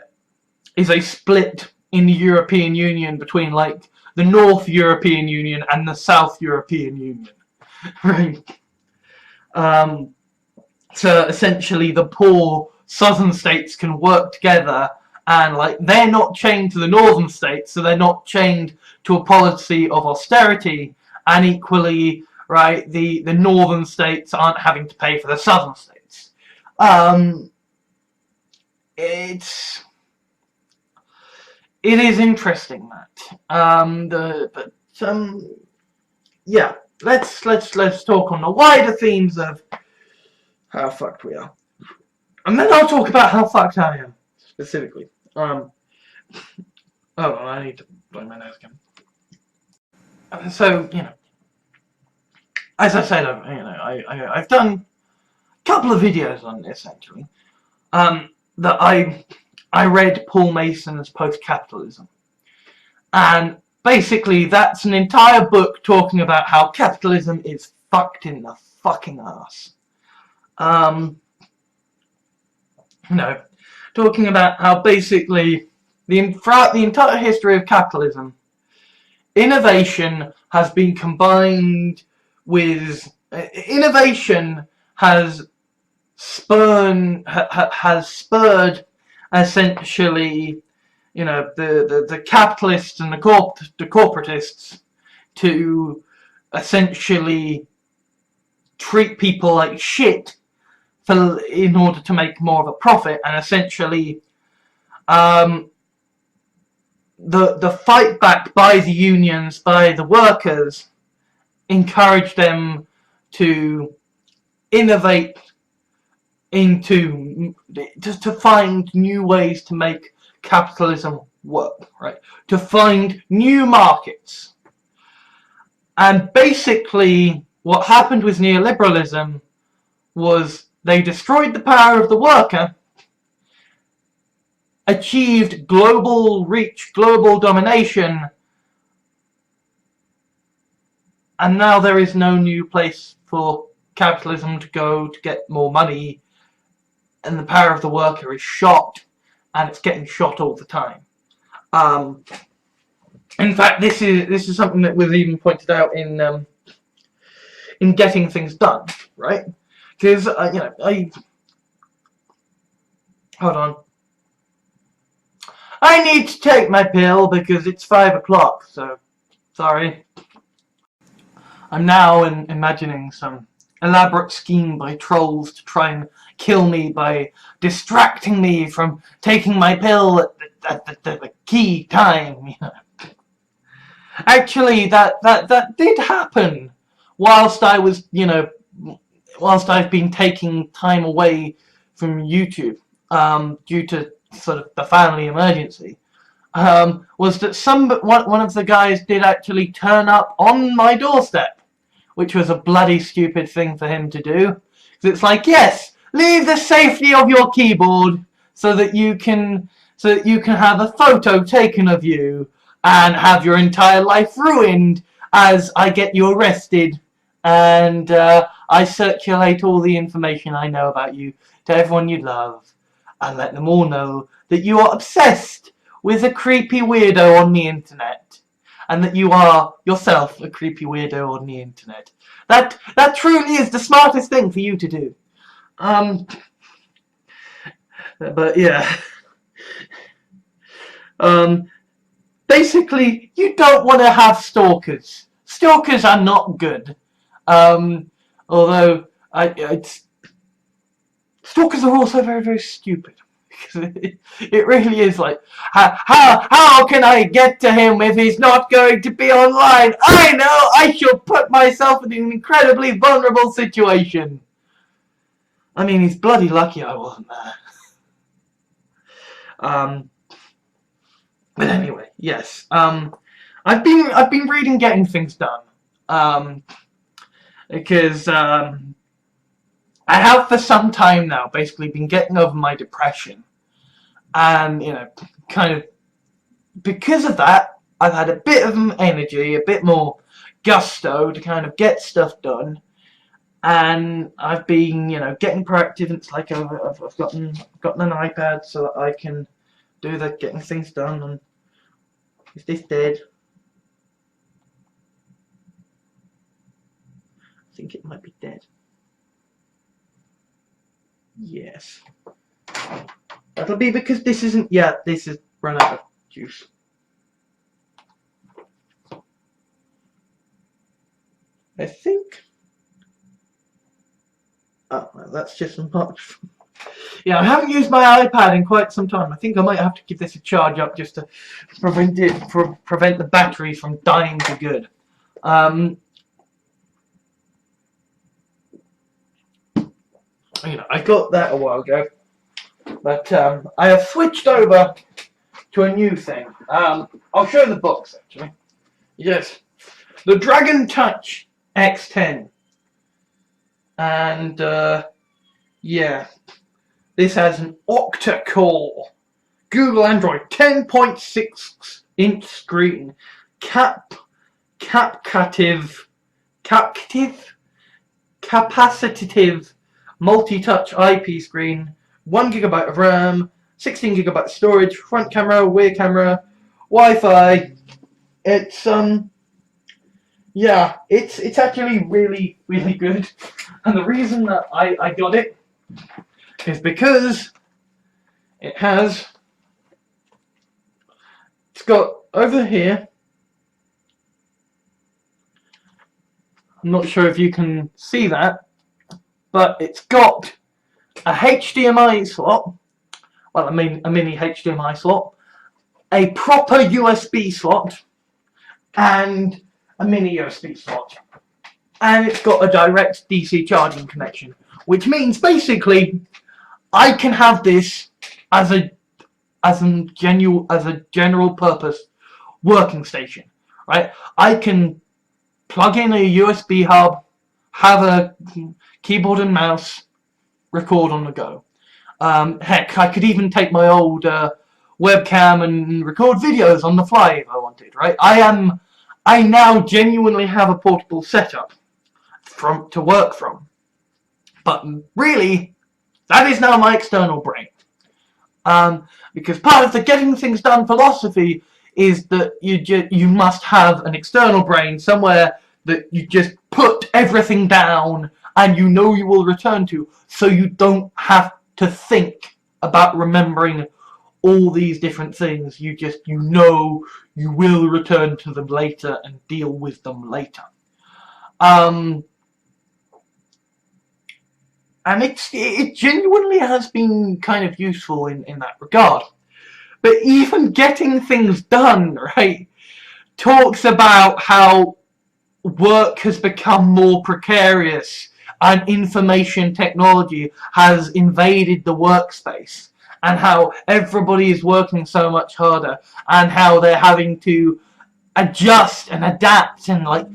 split in the European Union between like the North European Union and the South European Union, right? So essentially the poor southern states can work together, and like they're not chained to the northern states, so they're not chained to a policy of austerity, and equally, right, the northern states aren't having to pay for the southern states. It is interesting that yeah, let's talk on the wider themes of how fucked we are, and then I'll talk about how fucked I am specifically. Oh, I need to blow my nose again. So as I said, I've done a couple of videos on this actually. That I read Paul Mason's Post-Capitalism, and basically that's an entire book talking about how capitalism is fucked in the fucking ass. Talking about how basically throughout the entire history of capitalism, innovation has been combined with innovation has spurred essentially the capitalists and the corporatists to essentially treat people like shit in order to make more of a profit, and essentially the fight back by the unions, by the workers, encouraged them to innovate into just to find new ways to make capitalism work, right? To find new markets. And basically what happened with neoliberalism was they destroyed the power of the worker, achieved global reach, global domination, and now there is no new place for capitalism to go to get more money, and the power of the worker is shot, and it's getting shot all the time. In fact, this is something that was even pointed out in Getting Things Done, right? Because hold on. I need to take my pill because it's 5 o'clock. So sorry. I'm now imagining some elaborate scheme by trolls to try and kill me by distracting me from taking my pill at the key time. Actually, that did happen whilst I was, whilst I've been taking time away from YouTube due to sort of the family emergency. Was that one of the guys did actually turn up on my doorstep, which was a bloody stupid thing for him to do. Because it's like, yes, leave the safety of your keyboard so that you can have a photo taken of you and have your entire life ruined as I get you arrested and I circulate all the information I know about you to everyone you love and let them all know that you are obsessed with a creepy weirdo on the internet, and that you are yourself a creepy weirdo on the internet. That truly is the smartest thing for you to do. But yeah. Basically, you don't want to have stalkers. Stalkers are not good. Although stalkers are also very, very stupid. It really is like, how can I get to him if he's not going to be online? I know, I shall put myself in an incredibly vulnerable situation. I mean, he's bloody lucky I wasn't there. But anyway, yes. I've been reading Getting Things Done. Because I have for some time now basically been getting over my depression. And, kind of, because of that, I've had a bit of energy, a bit more gusto to kind of get stuff done. And I've been, getting proactive, and it's like I've gotten an iPad so that I can do the Getting Things Done. And is this dead? I think it might be dead. Yes. That'll be because this isn't yet. This has run out of juice. I think. Oh, well, that's just much. Yeah, I haven't used my iPad in quite some time. I think I might have to give this a charge up just to prevent the battery from dying for good. I got that a while ago. But I have switched over to a new thing. I'll show the box actually. Yes, the Dragon Touch X10, and yeah, this has an octa-core Google Android 10.6 inch screen, capacitive multi-touch IP screen. 1 GB of RAM, 16 GB storage, front camera, rear camera, Wi-Fi. It's yeah, it's actually really, really good. And the reason that I got it is because it's got over here. I'm not sure if you can see that, but it's got a HDMI slot, well, I mean a mini HDMI slot, a proper USB slot, and a mini USB slot. And it's got a direct DC charging connection, which means basically I can have this as a general purpose working station, right? I can plug in a USB hub, have a keyboard and mouse, record on the go. Heck, I could even take my old webcam and record videos on the fly if I wanted, right? I now genuinely have a portable setup to work from. But really, that is now my external brain. Because part of the getting things done philosophy is that you must have an external brain somewhere that you just put everything down and you know you will return to, so you don't have to think about remembering all these different things. You know you will return to them later and deal with them later. And it genuinely has been kind of useful in that regard. But even getting things done, right, talks about how work has become more precarious and information technology has invaded the workspace, and how everybody is working so much harder, and how they're having to adjust and adapt, and like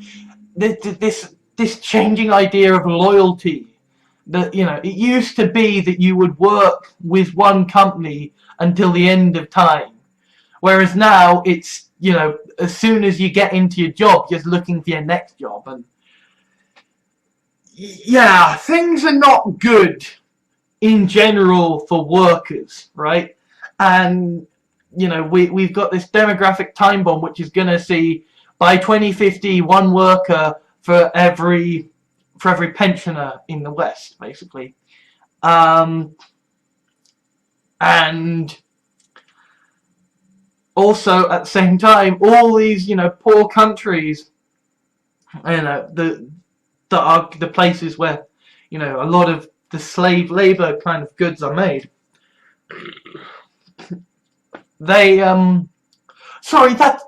this changing idea of loyalty. That, you know, it used to be that you would work with one company until the end of time, whereas now it's, you know, as soon as you get into your job, you're looking for your next job. And yeah, things are not good in general for workers, right? And, you know, we've got this demographic time bomb, which is going to see by 2050 one worker for every pensioner in the West, basically. And also at the same time, all these, you know, poor countries, you know, that are the places where, you know, a lot of the slave labor kind of goods are made. They sorry, that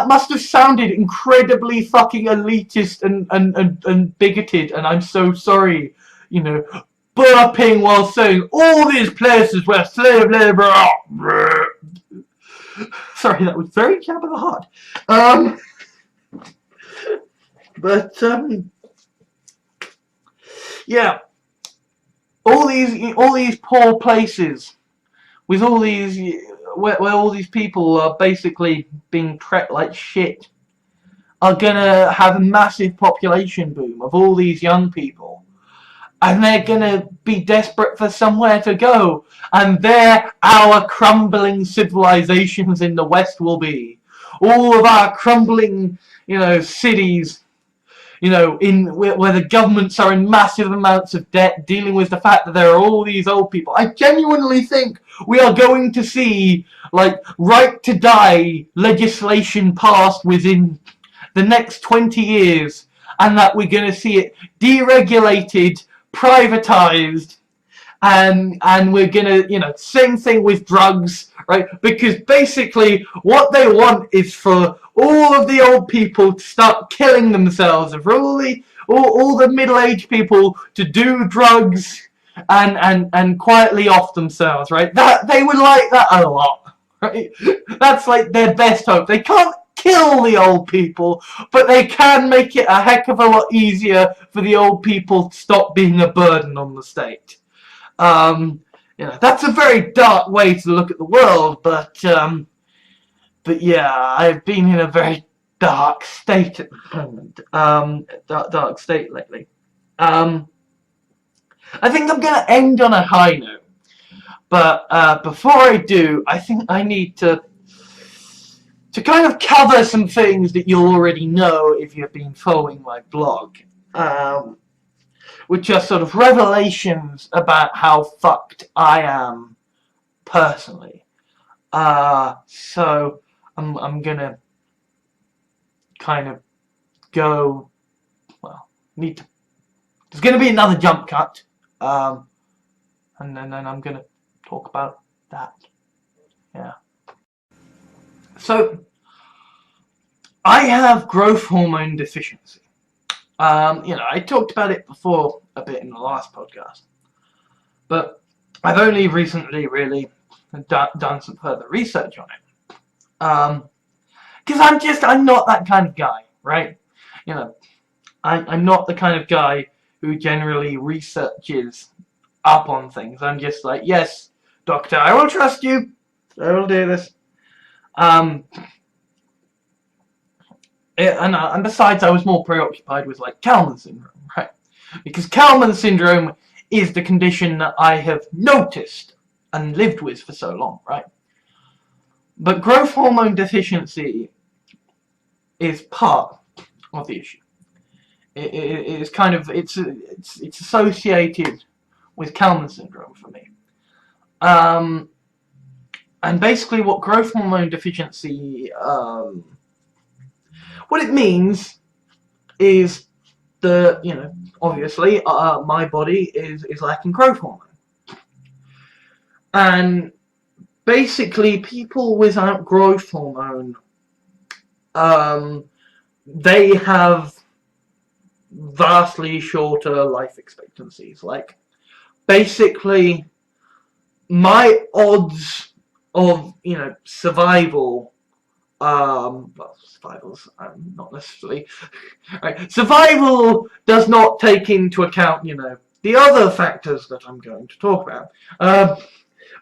must have sounded incredibly fucking elitist and bigoted, and I'm so sorry, you know, burping while saying all these places where slave labor are. Sorry, that was very jab of the heart. But yeah, all these poor places with all these where all these people are basically being treated like shit are gonna have a massive population boom of all these young people, and they're gonna be desperate for somewhere to go, and there our crumbling civilizations in the West will be. All of our crumbling, you know, cities, you know, where the governments are in massive amounts of debt, dealing with the fact that there are all these old people. I genuinely think we are going to see, like, right to die legislation passed within the next 20 years, and that we're going to see it deregulated, privatized, and we're gonna, you know, same thing with drugs, right? Because basically what they want is for all of the old people to start killing themselves, and for all the middle-aged people to do drugs and quietly off themselves, right? That they would like that a lot, right? That's like their best hope. They can't kill the old people, but they can make it a heck of a lot easier for the old people to stop being a burden on the state. You know, that's a very dark way to look at the world, but yeah, I've been in a very dark state at the moment. Dark state lately. I think I'm gonna end on a high note, but before I do, I think I need to kind of cover some things that you'll already know if you've been following my blog. Which are sort of revelations about how fucked I am personally. So I'm gonna kind of go. Well, there's gonna be another jump cut. and then I'm gonna talk about that. Yeah. So I have growth hormone deficiency. I talked about it before a bit in the last podcast, but I've only recently really done some further research on it. Because I'm not that kind of guy, right? I'm not the kind of guy who generally researches up on things. I'm just like, yes, doctor, I will trust you. I will do this. And besides, I was more preoccupied with like Kalman syndrome, right? Because Kalman syndrome is the condition that I have noticed and lived with for so long, right? But growth hormone deficiency is part of the issue. It is kind of it's associated with Kalman syndrome for me. And basically, what growth hormone deficiency what it means is that, obviously, my body is lacking growth hormone. And basically, people without growth hormone, they have vastly shorter life expectancies. Like, basically, my odds of, survival, survival's not necessarily right. Survival does not take into account, the other factors that I'm going to talk about.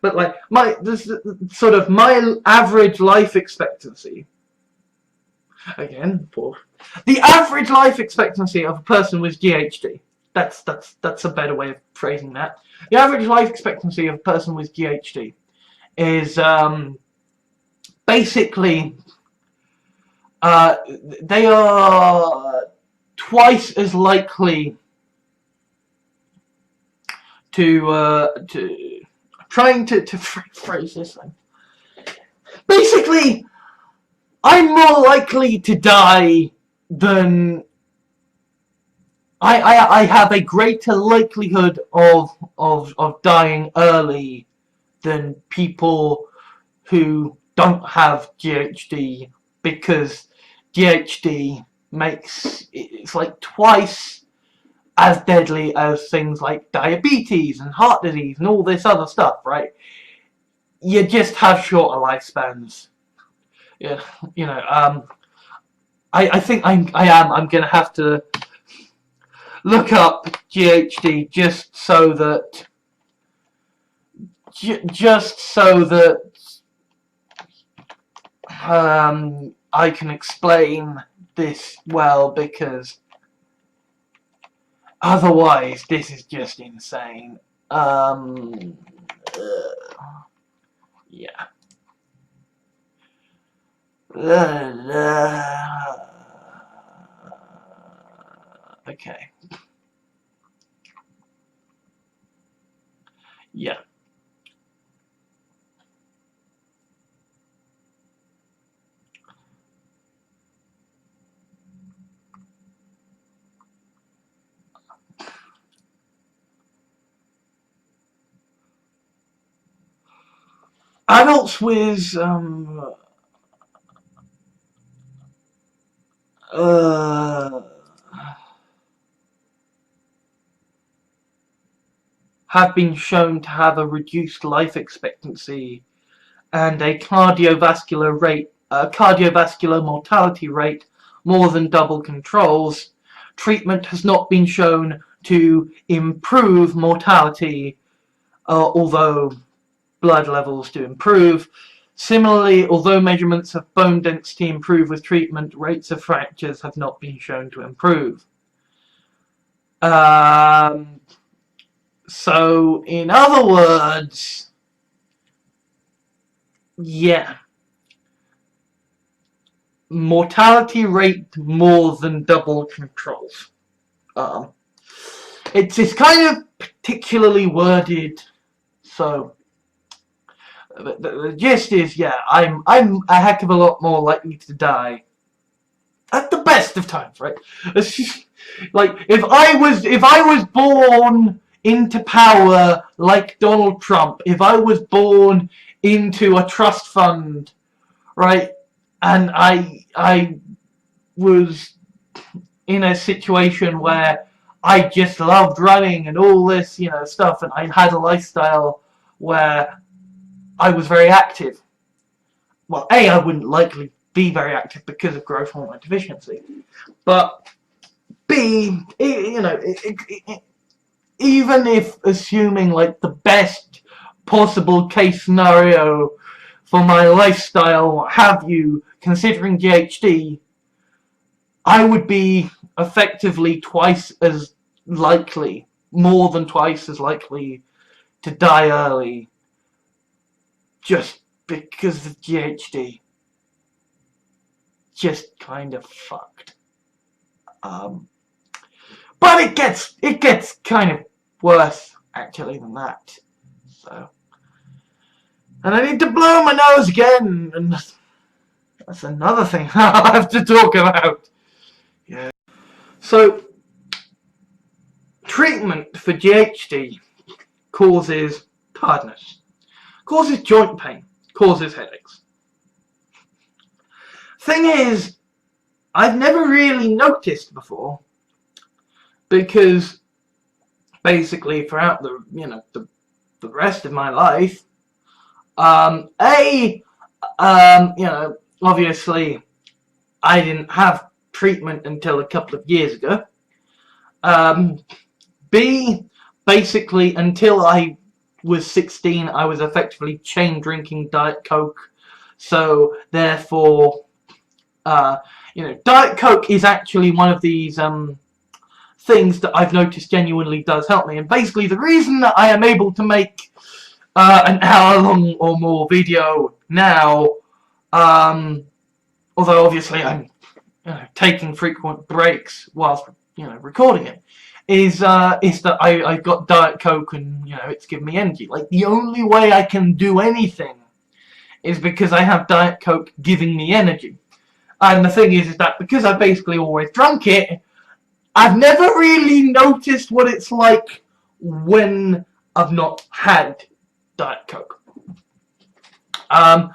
But like my average life expectancy. Again, the average life expectancy of a person with GHD. That's a better way of phrasing that. The average life expectancy of a person with GHD is basically they are twice as likely to trying to phrase this thing. Basically, I'm more likely to die than I have a greater likelihood of dying early than people who don't have GHD, because GHD it's like twice as deadly as things like diabetes and heart disease and all this other stuff, right? You just have shorter lifespans. Yeah, I think I'm gonna have to look up GHD just so that I can explain this well, because otherwise this is just insane. Yeah. Okay. Yeah. Adults with have been shown to have a reduced life expectancy and a cardiovascular mortality rate more than double controls. Treatment has not been shown to improve mortality, although blood levels do improve. Similarly, although measurements of bone density improve with treatment, rates of fractures have not been shown to improve. So, in other words, yeah, mortality rate more than double controls. It's kind of particularly worded, so the gist is, yeah, I'm a heck of a lot more likely to die at the best of times, right? It's just, like, if I was born into power like Donald Trump, if I was born into a trust fund, right, and I was in a situation where I just loved running and all this, you know, stuff, and I had a lifestyle where I was very active. Well, A, I wouldn't likely be very active because of growth hormone deficiency, but B, you know, even if assuming like the best possible case scenario for my lifestyle, what have you, considering GHD, I would be effectively twice as likely, more than twice as likely to die early just because of GHD. Just kind of fucked. But it gets kind of worse actually than that. So, and I need to blow my nose again, and that's another thing I'll have to talk about. Yeah. So, treatment for GHD causes tiredness, causes joint pain, causes headaches. Thing is, I've never really noticed before, because basically throughout the the rest of my life, you know, obviously I didn't have treatment until a couple of years ago. B, basically until I was 16, I was effectively chain drinking Diet Coke, so therefore, you know, Diet Coke is actually one of these things that I've noticed genuinely does help me, and basically the reason that I am able to make an hour-long or more video now, although obviously I'm taking frequent breaks whilst recording it, is that I've got Diet Coke and it's giving me energy. Like, the only way I can do anything is because I have Diet Coke giving me energy. And the thing is that because I basically always drunk it, I've never really noticed what it's like when I've not had Diet Coke. And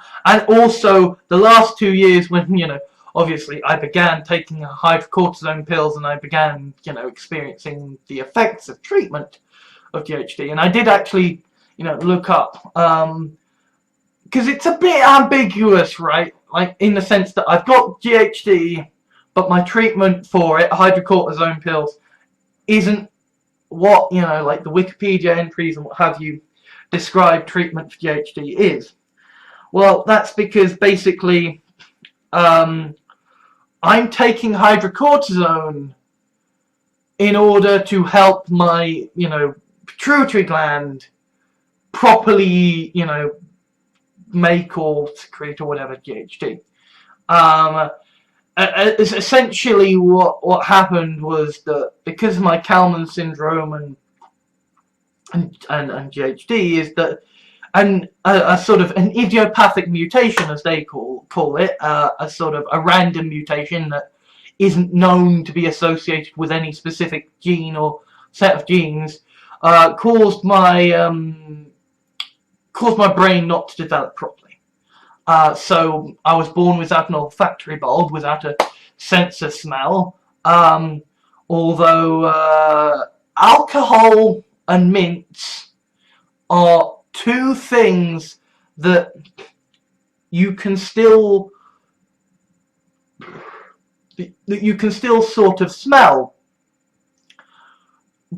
also, the last 2 years when, obviously I began taking hydrocortisone pills and I began, experiencing the effects of treatment of GHD. And I did actually, look up, because it's a bit ambiguous, right? Like, in the sense that I've got GHD, but my treatment for it, hydrocortisone pills, isn't what, like the Wikipedia entries and what have you describe treatment for GHD is. Well, that's because basically I'm taking hydrocortisone in order to help my, pituitary gland properly, make or secrete or whatever GHD. Essentially what happened was that because of my Kalman syndrome and GHD is that a sort of an idiopathic mutation, as they call it, a sort of a random mutation that isn't known to be associated with any specific gene or set of genes, caused my brain not to develop properly. So I was born without an olfactory bulb, without a sense of smell. Although alcohol and mints are two things that you can still sort of smell,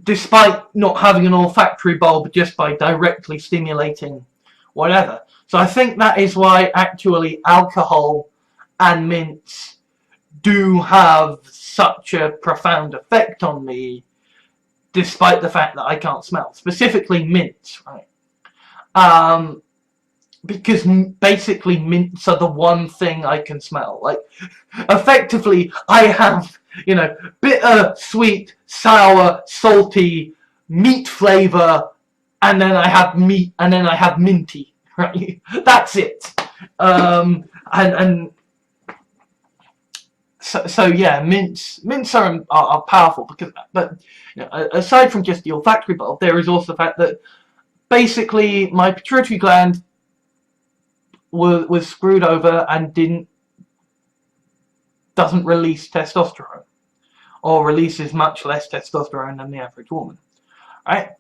despite not having an olfactory bulb, just by directly stimulating whatever. So I think that is why actually alcohol and mints do have such a profound effect on me, despite the fact that I can't smell. Specifically mints, right? Because basically mints are the one thing I can smell. Like, effectively, I have, bitter, sweet, sour, salty, meat flavor, and then I have meat, and then I have minty, right? That's it. And so yeah, mints are powerful because of that. But you know, aside from just the olfactory bulb, there is also the fact that basically my pituitary gland was screwed over and doesn't release testosterone, or releases much less testosterone than the average woman, right?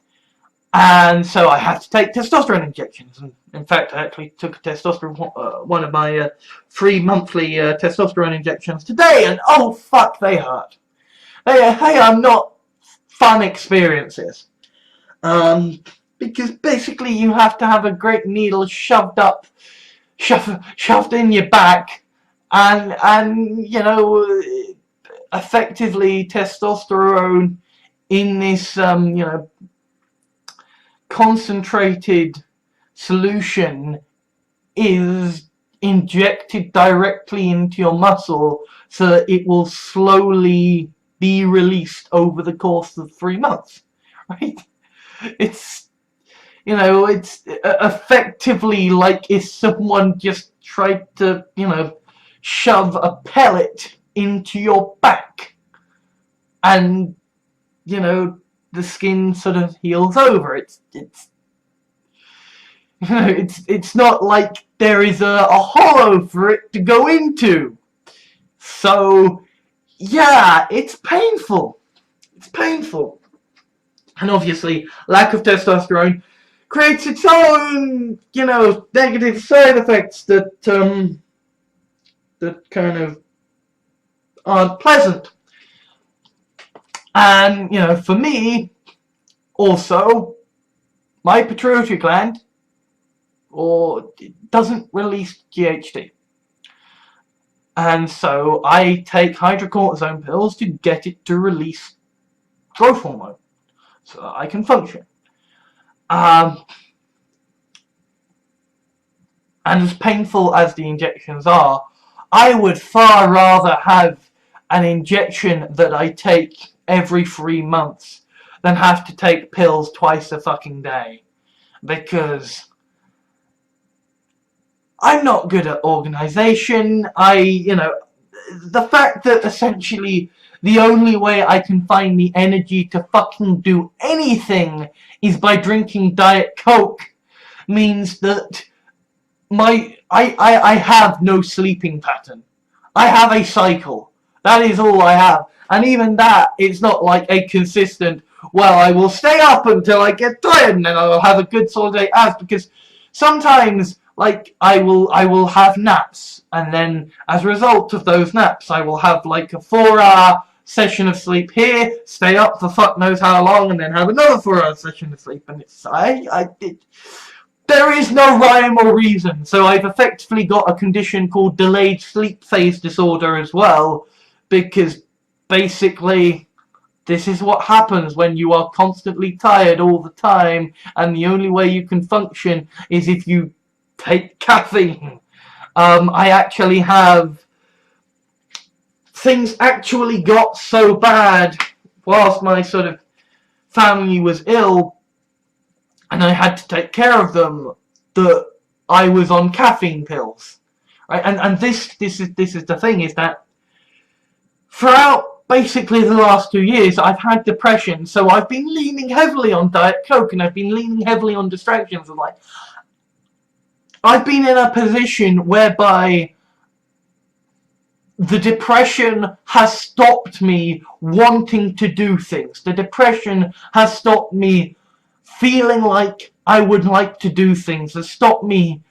And so I had to take testosterone injections. And in fact, I actually took a testosterone, one of my 3 monthly testosterone injections today, and oh fuck, they hurt. They are not fun experiences. Because basically you have to have a great needle shoved in your back, and you know, effectively testosterone in this you know, concentrated solution is injected directly into your muscle so that it will slowly be released over the course of 3 months, right? It's, you know, it's effectively like if someone just tried to, you know, shove a pellet into your back, and you know, the skin sort of heals over. It's you know, it's not like there is a hollow for it to go into. So yeah, it's painful. It's painful. And obviously, lack of testosterone creates its own, you know, negative side effects that that kind of aren't pleasant. And you know, for me, also, my pituitary gland doesn't release GHD, and so I take hydrocortisone pills to get it to release growth hormone so that I can function. And as painful as the injections are, I would far rather have an injection that I take every 3 months than have to take pills twice a fucking day, because I'm not good at organization. You know, the fact that essentially the only way I can find the energy to fucking do anything is by drinking Diet Coke means that I have no sleeping pattern. I have a cycle. That is all I have. And even that, it's not like a consistent, well, I will stay up until I get tired and then I will have a good solid 8 hours, because sometimes, like, I will have naps, and then as a result of those naps I will have like a 4-hour session of sleep here, stay up for fuck knows how long, and then have another 4-hour session of sleep, and it's there is no rhyme or reason. So I've effectively got a condition called delayed sleep phase disorder as well, because basically this is what happens when you are constantly tired all the time, and the only way you can function is if you take caffeine. I actually have, things actually got so bad whilst my sort of family was ill and I had to take care of them, that I was on caffeine pills, right? And this is the thing, is that throughout basically the last 2 years I've had depression, so I've been leaning heavily on Diet Coke, and I've been leaning heavily on distractions, and like, I've been in a position whereby the depression has stopped me wanting to do things. The depression has stopped me feeling like I would like to do things, has stopped me,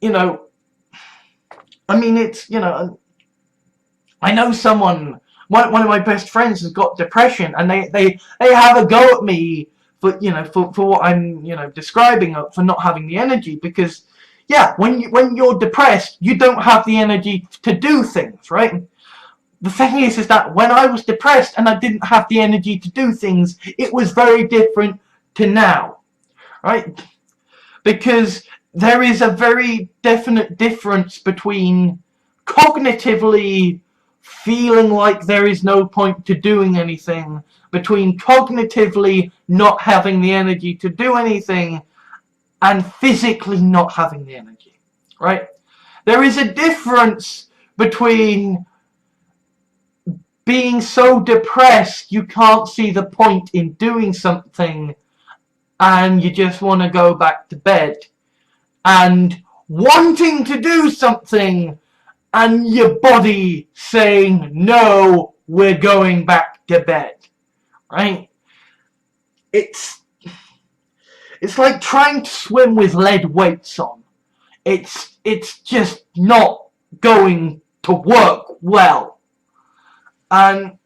you know, I mean, it's, you know, I know someone, one of my best friends has got depression, and they have a go at me for, you know, for what I'm, you know, describing, for not having the energy, because yeah, when you're depressed, you don't have the energy to do things, right? The thing is that when I was depressed and I didn't have the energy to do things, it was very different to now, right? Because there is a very definite difference between cognitively feeling like there is no point to doing anything, between cognitively not having the energy to do anything, and physically not having the energy, right? There is a difference between being so depressed you can't see the point in doing something, and you just want to go back to bed, and wanting to do something and your body saying, no, we're going back to bed, right? It's like trying to swim with lead weights on. It's just not going to work well. And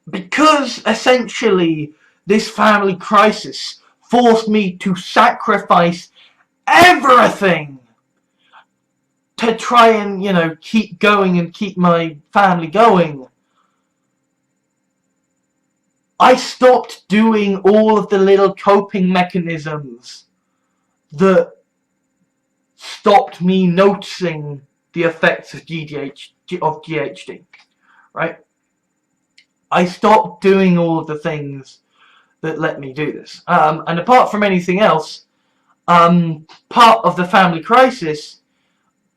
because essentially this family crisis forced me to sacrifice everything to try and, you know, keep going and keep my family going, I stopped doing all of the little coping mechanisms that stopped me noticing the effects of GHD, right? I stopped doing all of the things that let me do this. And apart from anything else, part of the family crisis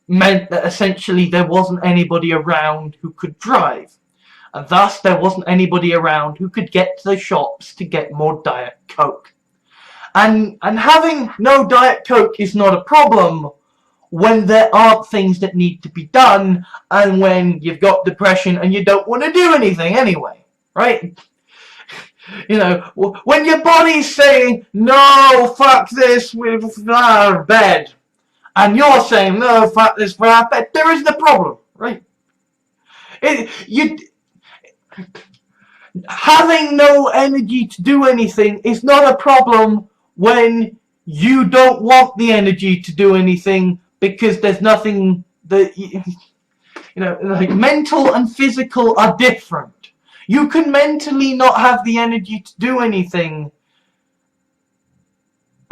meant that essentially there wasn't anybody around who could drive. And thus there wasn't anybody around who could get to the shops to get more Diet Coke. And having no Diet Coke is not a problem when there aren't things that need to be done, and when you've got depression and you don't want to do anything anyway, right? You know, when your body's saying, no, fuck this, we're out of bed, and you're saying, no, fuck this, we're out of bed, there is the problem, right? Having no energy to do anything is not a problem when you don't want the energy to do anything, because there's nothing that you know, like mental and physical are different. You can mentally not have the energy to do anything,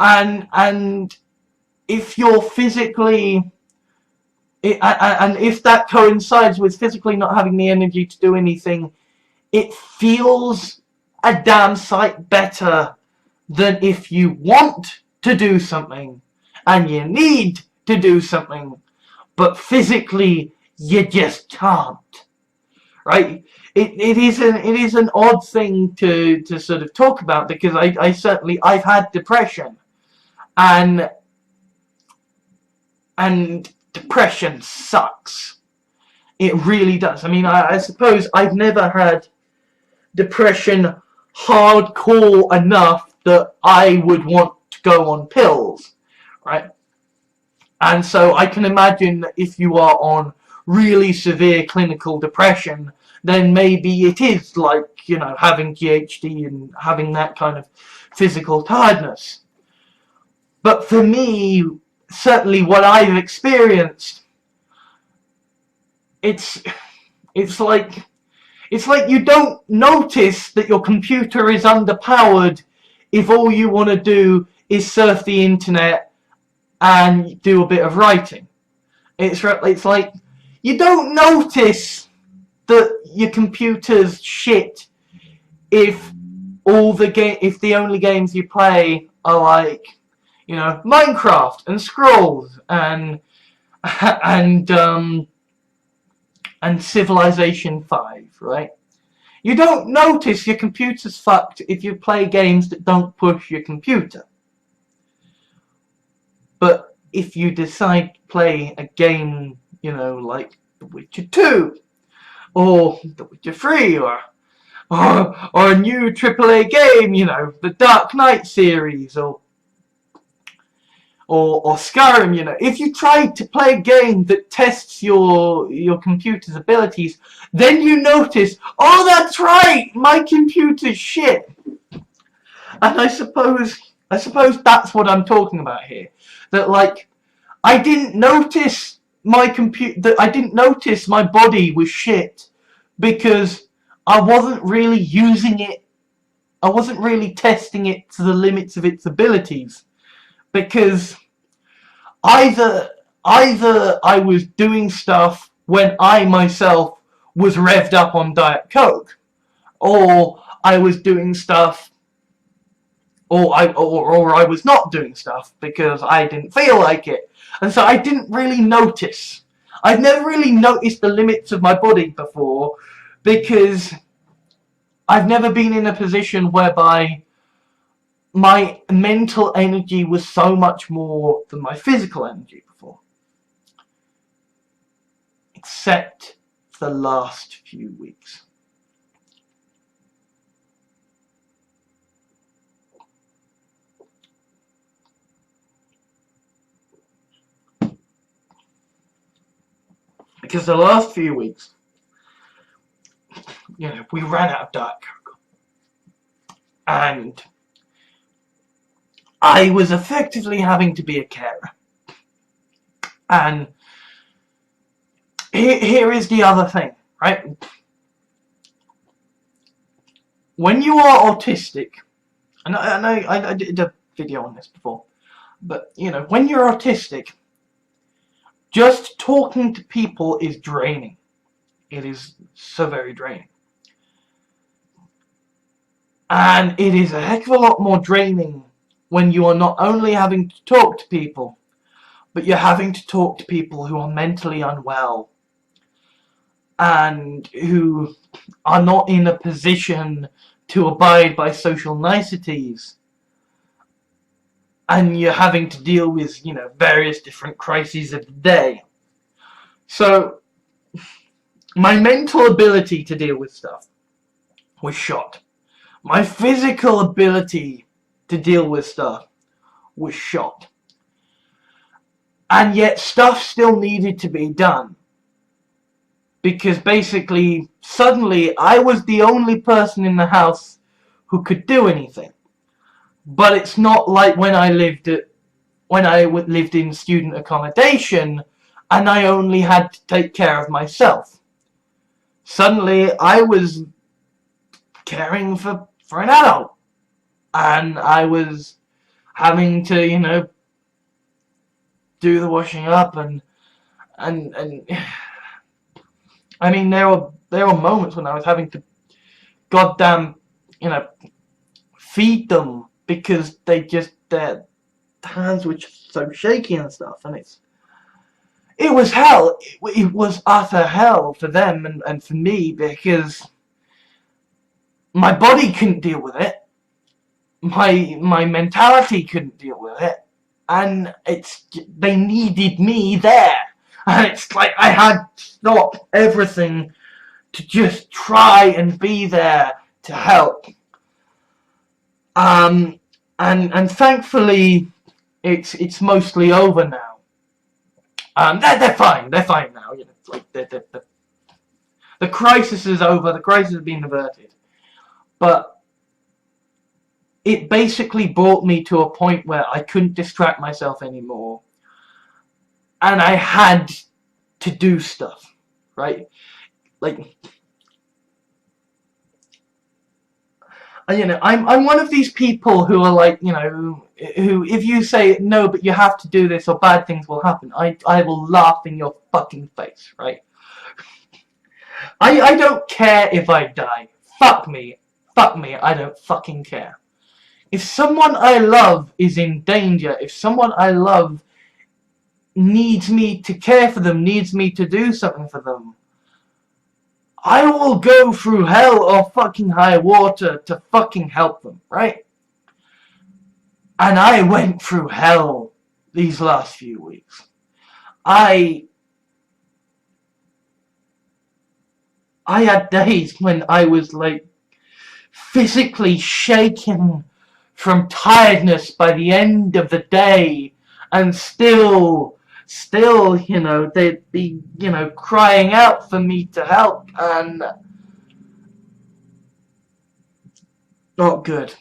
and if you're physically, and if that coincides with physically not having the energy to do anything, it feels a damn sight better than if you want to do something and you need to do something, but physically you just can't, right? It is an odd thing to sort of talk about, because I've had depression, and depression sucks. It really does. I mean, I suppose I've never had depression hardcore enough that I would want to go on pills, right? And so I can imagine that if you are on really severe clinical depression, then maybe it is like, you know, having GHD and having that kind of physical tiredness. But for me, certainly what I've experienced, it's like you don't notice that your computer is underpowered if all you want to do is surf the internet and do a bit of writing. It's like you don't notice that your computer's shit if the only games you play are like, you know, Minecraft and Scrolls and Civilization 5, right? You don't notice your computer's fucked if you play games that don't push your computer. But if you decide to play a game, you know, like The Witcher 2 or The Witcher 3 or a new AAA game, you know, the Dark Knight series or Skyrim, you know, if you try to play a game that tests your computer's abilities, then you notice, oh, that's right, my computer's shit. And I suppose that's what I'm talking about here. That, like, I didn't notice my body was shit because I wasn't really using it. I wasn't really testing it to the limits of its abilities, because either I was doing stuff when I myself was revved up on Diet Coke, or I was doing stuff, or I was not doing stuff because I didn't feel like it, and so I didn't really notice. I've never really noticed the limits of my body before, because I've never been in a position whereby my mental energy was so much more than my physical energy before. Except for the last few weeks. Because the last few weeks, you know, we ran out of Diet Coke. And I was effectively having to be a carer. And here is the other thing, right? When you are autistic, and I did a video on this before, but, you know, when you're autistic, just talking to people is draining. It is so very draining. And it is a heck of a lot more draining when you are not only having to talk to people, but you're having to talk to people who are mentally unwell and who are not in a position to abide by social niceties. And you're having to deal with, you know, various different crises of the day. So, my mental ability to deal with stuff was shot. My physical ability to deal with stuff was shot. And yet stuff still needed to be done. Because basically, suddenly, I was the only person in the house who could do anything. But it's not like when I lived in student accommodation and I only had to take care of myself. Suddenly, I was caring for an adult, and I was having to, you know, do the washing up and I mean, there were moments when I was having to goddamn, you know, feed them because their hands were just so shaky and stuff, and it was hell. It was utter hell for them and for me, because my body couldn't deal with it. My mentality couldn't deal with it, and they needed me there, and it's like I had to stop everything to just try and be there to help. And thankfully it's mostly over now. They're fine now. You know, like the crisis is over. The crisis has been averted, but it basically brought me to a point where I couldn't distract myself anymore, and I had to do stuff, right? Like, you know, I'm one of these people who are like, you know, who if you say no, but you have to do this or bad things will happen, I will laugh in your fucking face, right? I don't care if I die. Fuck me, I don't fucking care. If someone I love is in danger, if someone I love needs me to care for them, needs me to do something for them, I will go through hell or fucking high water to fucking help them, right? And I went through hell these last few weeks. I had days when I was like physically shaken from tiredness by the end of the day, and still, you know, they'd be, you know, crying out for me to help, and not good.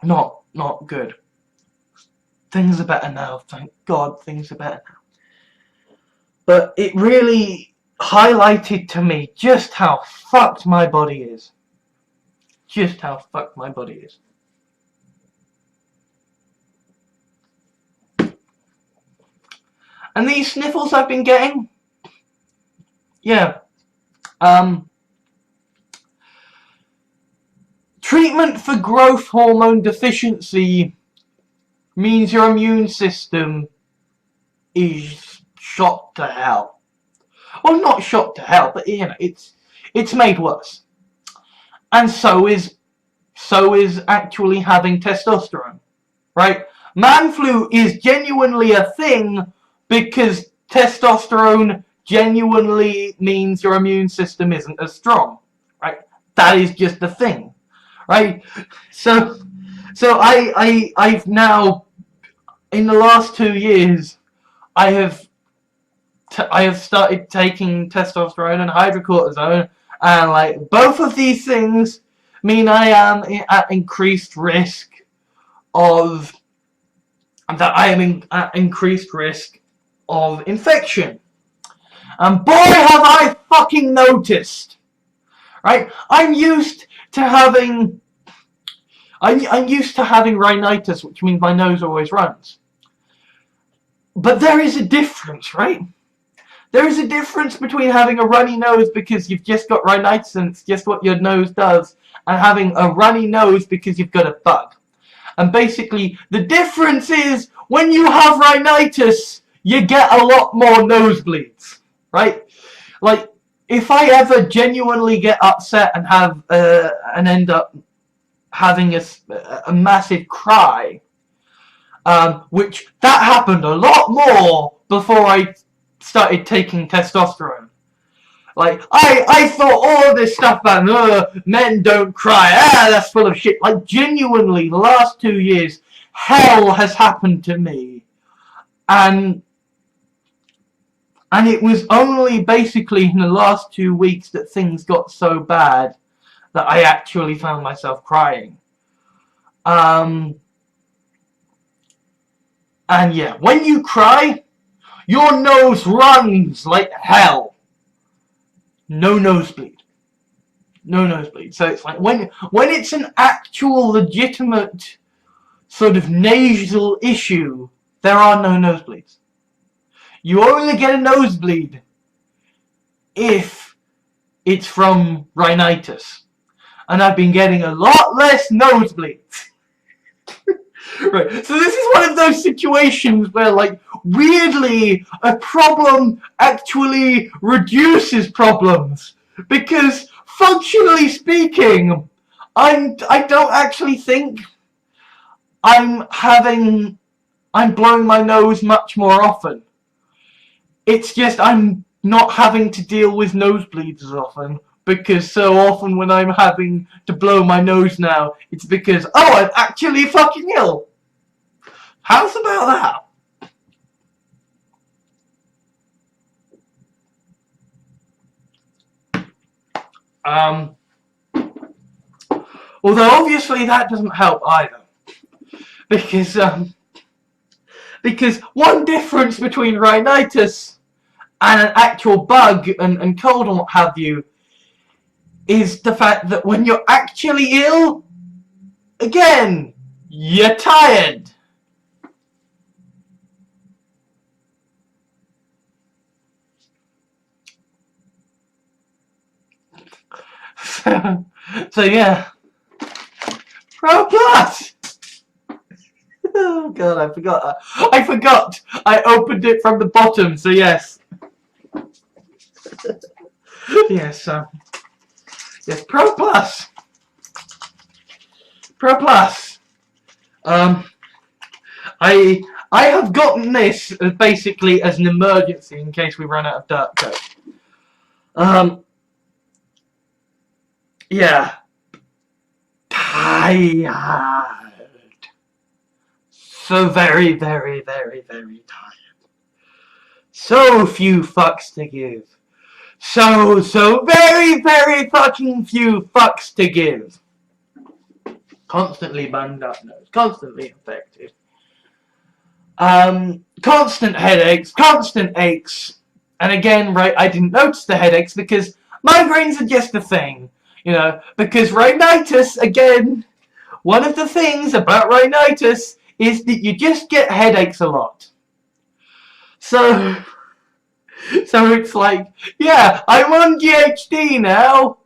Not good. Things are better now, thank God, things are better now. But it really highlighted to me just how fucked my body is. Just how fucked my body is. And these sniffles I've been getting, yeah, treatment for growth hormone deficiency means your immune system is shot to hell. Well, not shot to hell, but you know, it's made worse. And so is actually having testosterone, right? Man flu is genuinely a thing because testosterone genuinely means your immune system isn't as strong, right? That is just a thing, right? So I've now, in the last 2 years, I have started taking testosterone and hydrocortisone, and like both of these things mean I am at increased risk of increased risk of infection. And boy, have I fucking noticed, right? I'm used to having rhinitis, which means my nose always runs. But there is a difference, right? There is a difference between having a runny nose because you've just got rhinitis and it's just what your nose does, and having a runny nose because you've got a bug. And basically, the difference is when you have rhinitis, you get a lot more nosebleeds, right? Like, if I ever genuinely get upset and have and end up having a massive cry, which that happened a lot more before I started taking testosterone. Like, I thought all this stuff about men don't cry, that's full of shit. Like, genuinely, the last 2 years, hell has happened to me. And it was only basically in the last 2 weeks that things got so bad that I actually found myself crying. And yeah, when you cry, your nose runs like hell. No nosebleed. No nosebleed. So it's like when it's an actual legitimate sort of nasal issue, there are no nosebleeds. You only get a nosebleed if it's from rhinitis. And I've been getting a lot less nosebleeds. Right, so this is one of those situations where, like, weirdly, a problem actually reduces problems. Because, functionally speaking, I don't actually think I'm blowing my nose much more often. It's just I'm not having to deal with nosebleeds as often. Because so often when I'm having to blow my nose now, it's because, oh, I'm actually fucking ill. How's about that? Although obviously that doesn't help either. Because one difference between rhinitis and an actual bug and cold and what have you is the fact that when you're actually ill, again, you're tired. So yeah. Pro Plus! Oh god, I forgot. I opened it from the bottom, so yes. Yes, yes, Pro Plus. Pro Plus. I have gotten this basically as an emergency in case we run out of duct tape. Yeah. Tired. So very, very, very, very tired. So few fucks to give. So very, very fucking few fucks to give. Constantly bunged up nose. Constantly infected. Constant headaches. Constant aches. And again, right, I didn't notice the headaches because migraines are just a thing. You know, because rhinitis, again, one of the things about rhinitis is that you just get headaches a lot. So it's like, yeah, I'm on GHD now,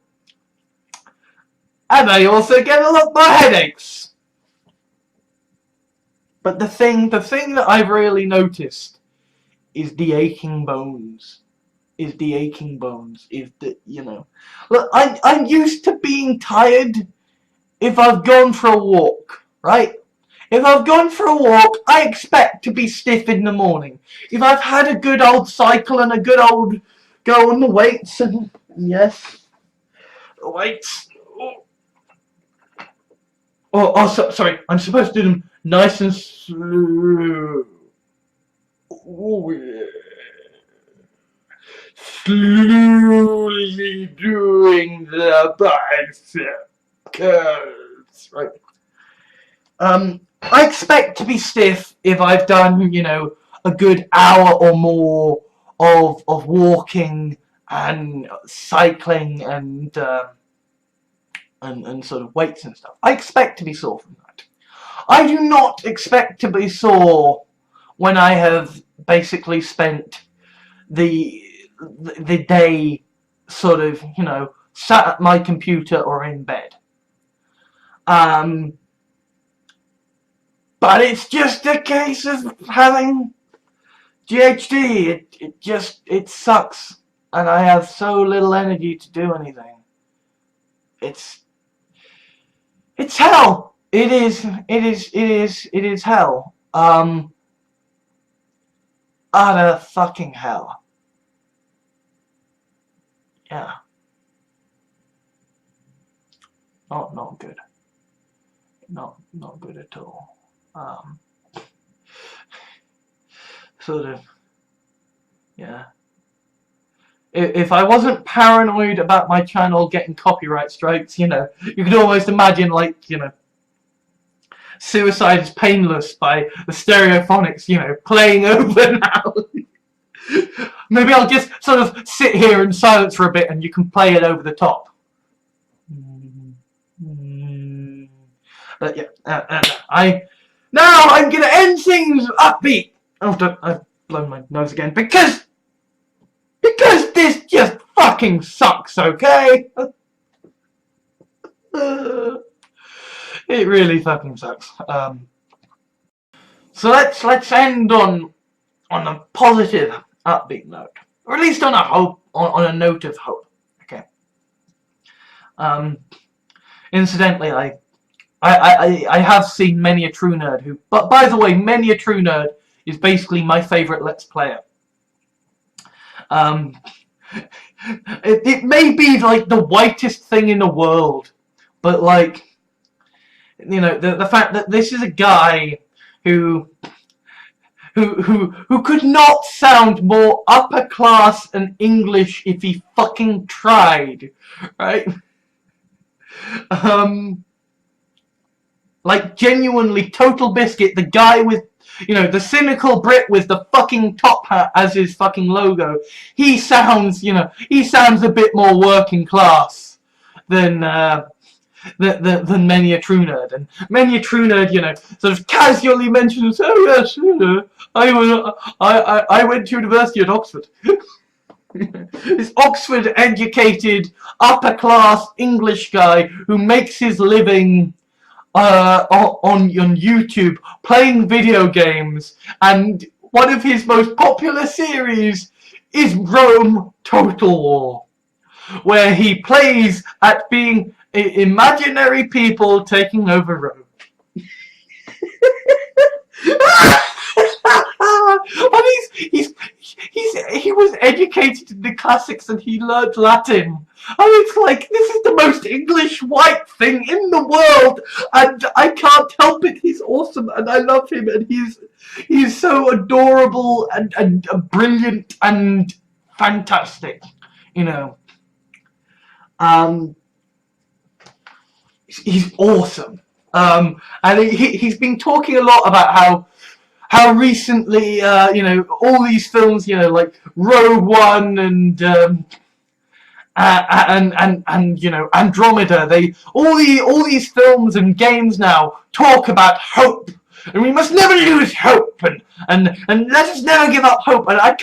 and I also get a lot more headaches. But the thing that I've really noticed is the aching bones. Is the aching bones. Is the, you know. Look, I'm used to being tired if I've gone for a walk, right? If I've gone for a walk, I expect to be stiff in the morning. If I've had a good old cycle and a good old go on the weights, and yes, the weights. Sorry, I'm supposed to do them nice and slow. Oh, yeah. Slowly doing the bicep curls, right? I expect to be stiff if I've done, you know, a good hour or more of walking and cycling and sort of weights and stuff. I expect to be sore from that. I do not expect to be sore when I have basically spent the day sort of, you know, sat at my computer or in bed. But it's just a case of having GHD. It sucks, and I have so little energy to do anything. It's hell. It is hell. Utter fucking hell. Yeah. Not good. Not good at all. Sort of, yeah. If I wasn't paranoid about my channel getting copyright strikes, you know, you could almost imagine, like, you know, Suicide is Painless by the Stereophonics, you know, playing over now. Maybe I'll just sort of sit here in silence for a bit and you can play it over the top. But yeah, now I'm gonna end things upbeat. After I've blown my nose again because this just fucking sucks. Okay, it really fucking sucks. So let's end on a positive, upbeat note, or at least on a note of hope. Okay. Incidentally, I have seen Many a True Nerd who, but by the way, Many a True Nerd is basically my favourite Let's Player. It may be like the whitest thing in the world, but like, you know, the fact that this is a guy who could not sound more upper class and English if he fucking tried, right? Like, genuinely, Total Biscuit, the guy with, you know, the cynical Brit with the fucking top hat as his fucking logo, he sounds, you know, he sounds a bit more working class than Many a True Nerd. And Many a True Nerd, you know, sort of casually mentions, oh yes, I went to university at Oxford. This Oxford-educated, upper-class English guy who makes his living on YouTube playing video games, and one of his most popular series is Rome Total War, where he plays at being imaginary people taking over Rome. And he was educated in the classics and he learned Latin. And it's like, this is the most English white thing in the world, and I can't help it. He's awesome and I love him, and he's so adorable and brilliant and fantastic, you know. He's awesome. And he's been talking a lot about how recently, you know, all these films, you know, like Rogue One and you know, Andromeda, all these films and games now talk about hope, and we must never lose hope, and let us never give up hope. And I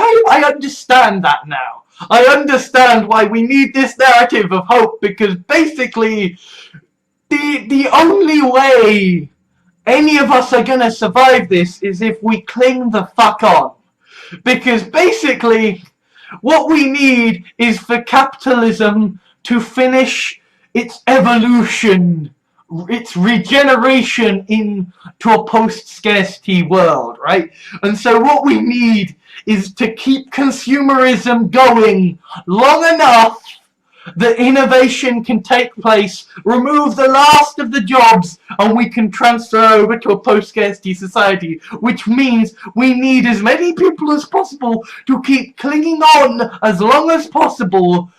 understand that now. I understand why we need this narrative of hope, because basically the only way any of us are gonna survive this is if we cling the fuck on. Because basically, what we need is for capitalism to finish its evolution, its regeneration into a post-scarcity world, right? And so what we need is to keep consumerism going long enough that innovation can take place, remove the last of the jobs, and we can transfer over to a post-scarcity society, which means we need as many people as possible to keep clinging on as long as possible,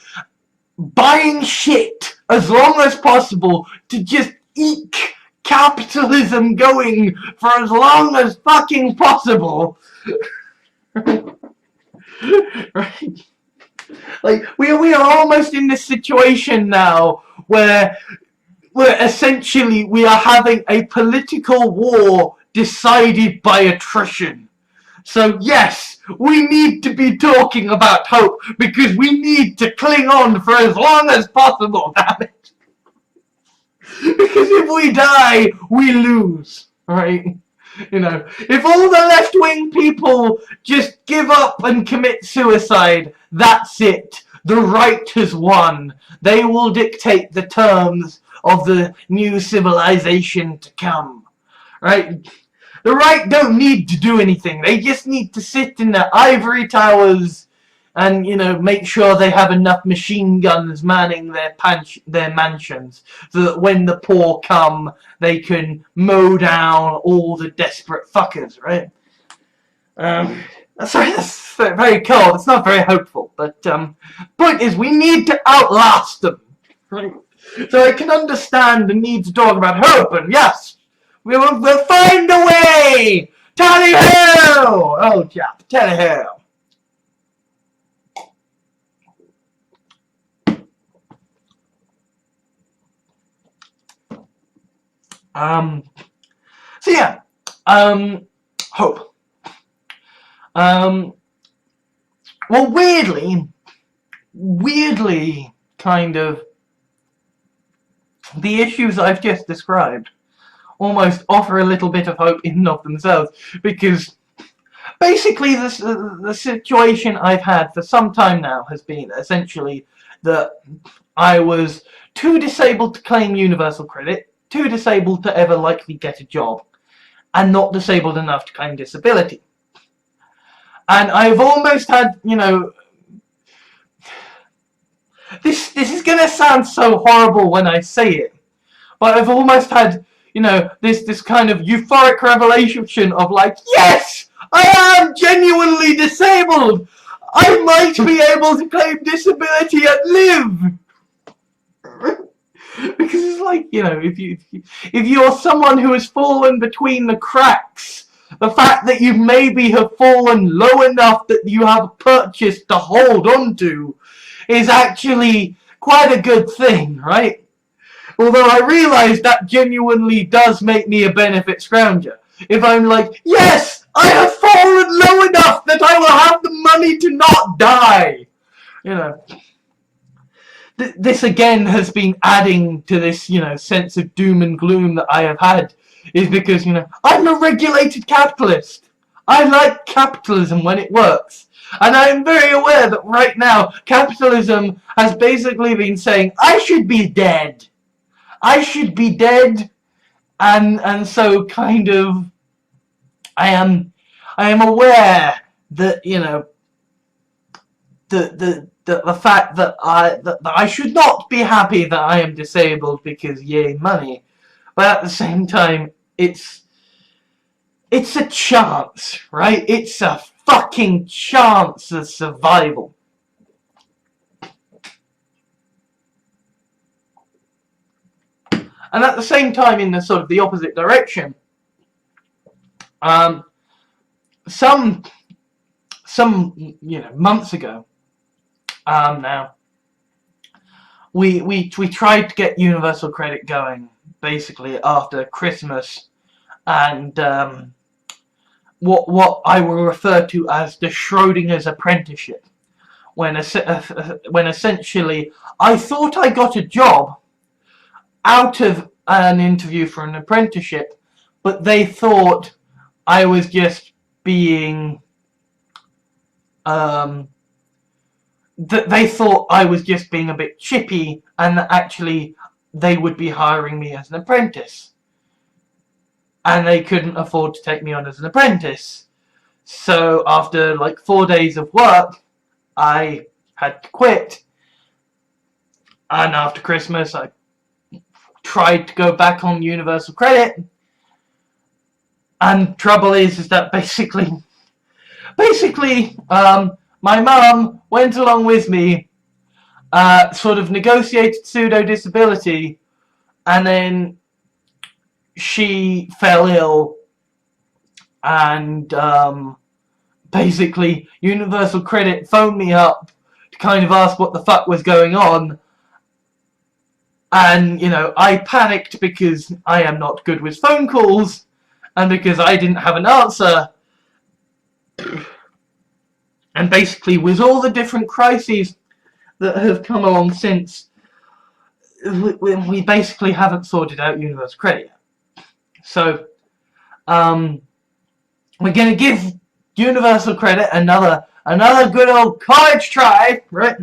buying shit as long as possible, to just eke capitalism going for as long as fucking possible. Right? Like, we are almost in this situation now where essentially we are having a political war decided by attrition. So yes, we need to be talking about hope, because we need to cling on for as long as possible, damn it. Because if we die, we lose, right? You know, if all the left-wing people just give up and commit suicide, that's it. The right has won. They will dictate the terms of the new civilization to come, right? The right don't need to do anything. They just need to sit in their ivory towers and, you know, make sure they have enough machine guns manning their mansions, so that when the poor come, they can mow down all the desperate fuckers, right? Sorry, that's very cold. It's not very hopeful, but point is, we need to outlast them, right? So I can understand the need to talk about hope, and yes, we'll find a way. Tally ho! Oh, chap, tally ho! So yeah, hope. Well, weirdly, kind of, the issues I've just described almost offer a little bit of hope in and of themselves, because basically the situation I've had for some time now has been essentially that I was too disabled to claim universal credit, too disabled to ever likely get a job, and not disabled enough to claim disability. And I've almost had, you know, this is gonna sound so horrible when I say it, but I've almost had, you know, this kind of euphoric revelation of like, yes, I am genuinely disabled. I might be able to claim disability and live. Because it's like, you know, if you're someone who has fallen between the cracks, the fact that you maybe have fallen low enough that you have a purchase to hold on to is actually quite a good thing, right? Although I realise that genuinely does make me a benefit scrounger. If I'm like, yes, I have fallen low enough that I will have the money to not die. You know, this again has been adding to this, you know, sense of doom and gloom that I have had, is because, you know, I'm a regulated capitalist. I like capitalism when it works. And I'm very aware that right now, capitalism has basically been saying, I should be dead. I should be dead. And so kind of, I am aware that, you know, the fact that I should not be happy that I am disabled because yay money, but at the same time it's a chance, right? It's a fucking chance of survival. And at the same time, in the sort of the opposite direction, some you know, months ago, now we tried to get universal credit going basically after Christmas, and what I will refer to as the Schrodinger's apprenticeship, when essentially I thought I got a job out of an interview for an apprenticeship, but they thought I was just being that they thought I was just being a bit chippy, and that actually they would be hiring me as an apprentice. And they couldn't afford to take me on as an apprentice. So after like 4 days of work, I had to quit. And after Christmas, I tried to go back on universal credit. And trouble is that basically, my mum went along with me, sort of negotiated pseudo disability, and then she fell ill, and basically universal credit phoned me up to kind of ask what the fuck was going on. And you know, I panicked because I am not good with phone calls, and because I didn't have an answer. And basically, with all the different crises that have come along since, we basically haven't sorted out universal credit yet. So we're going to give universal credit another good old college try, right?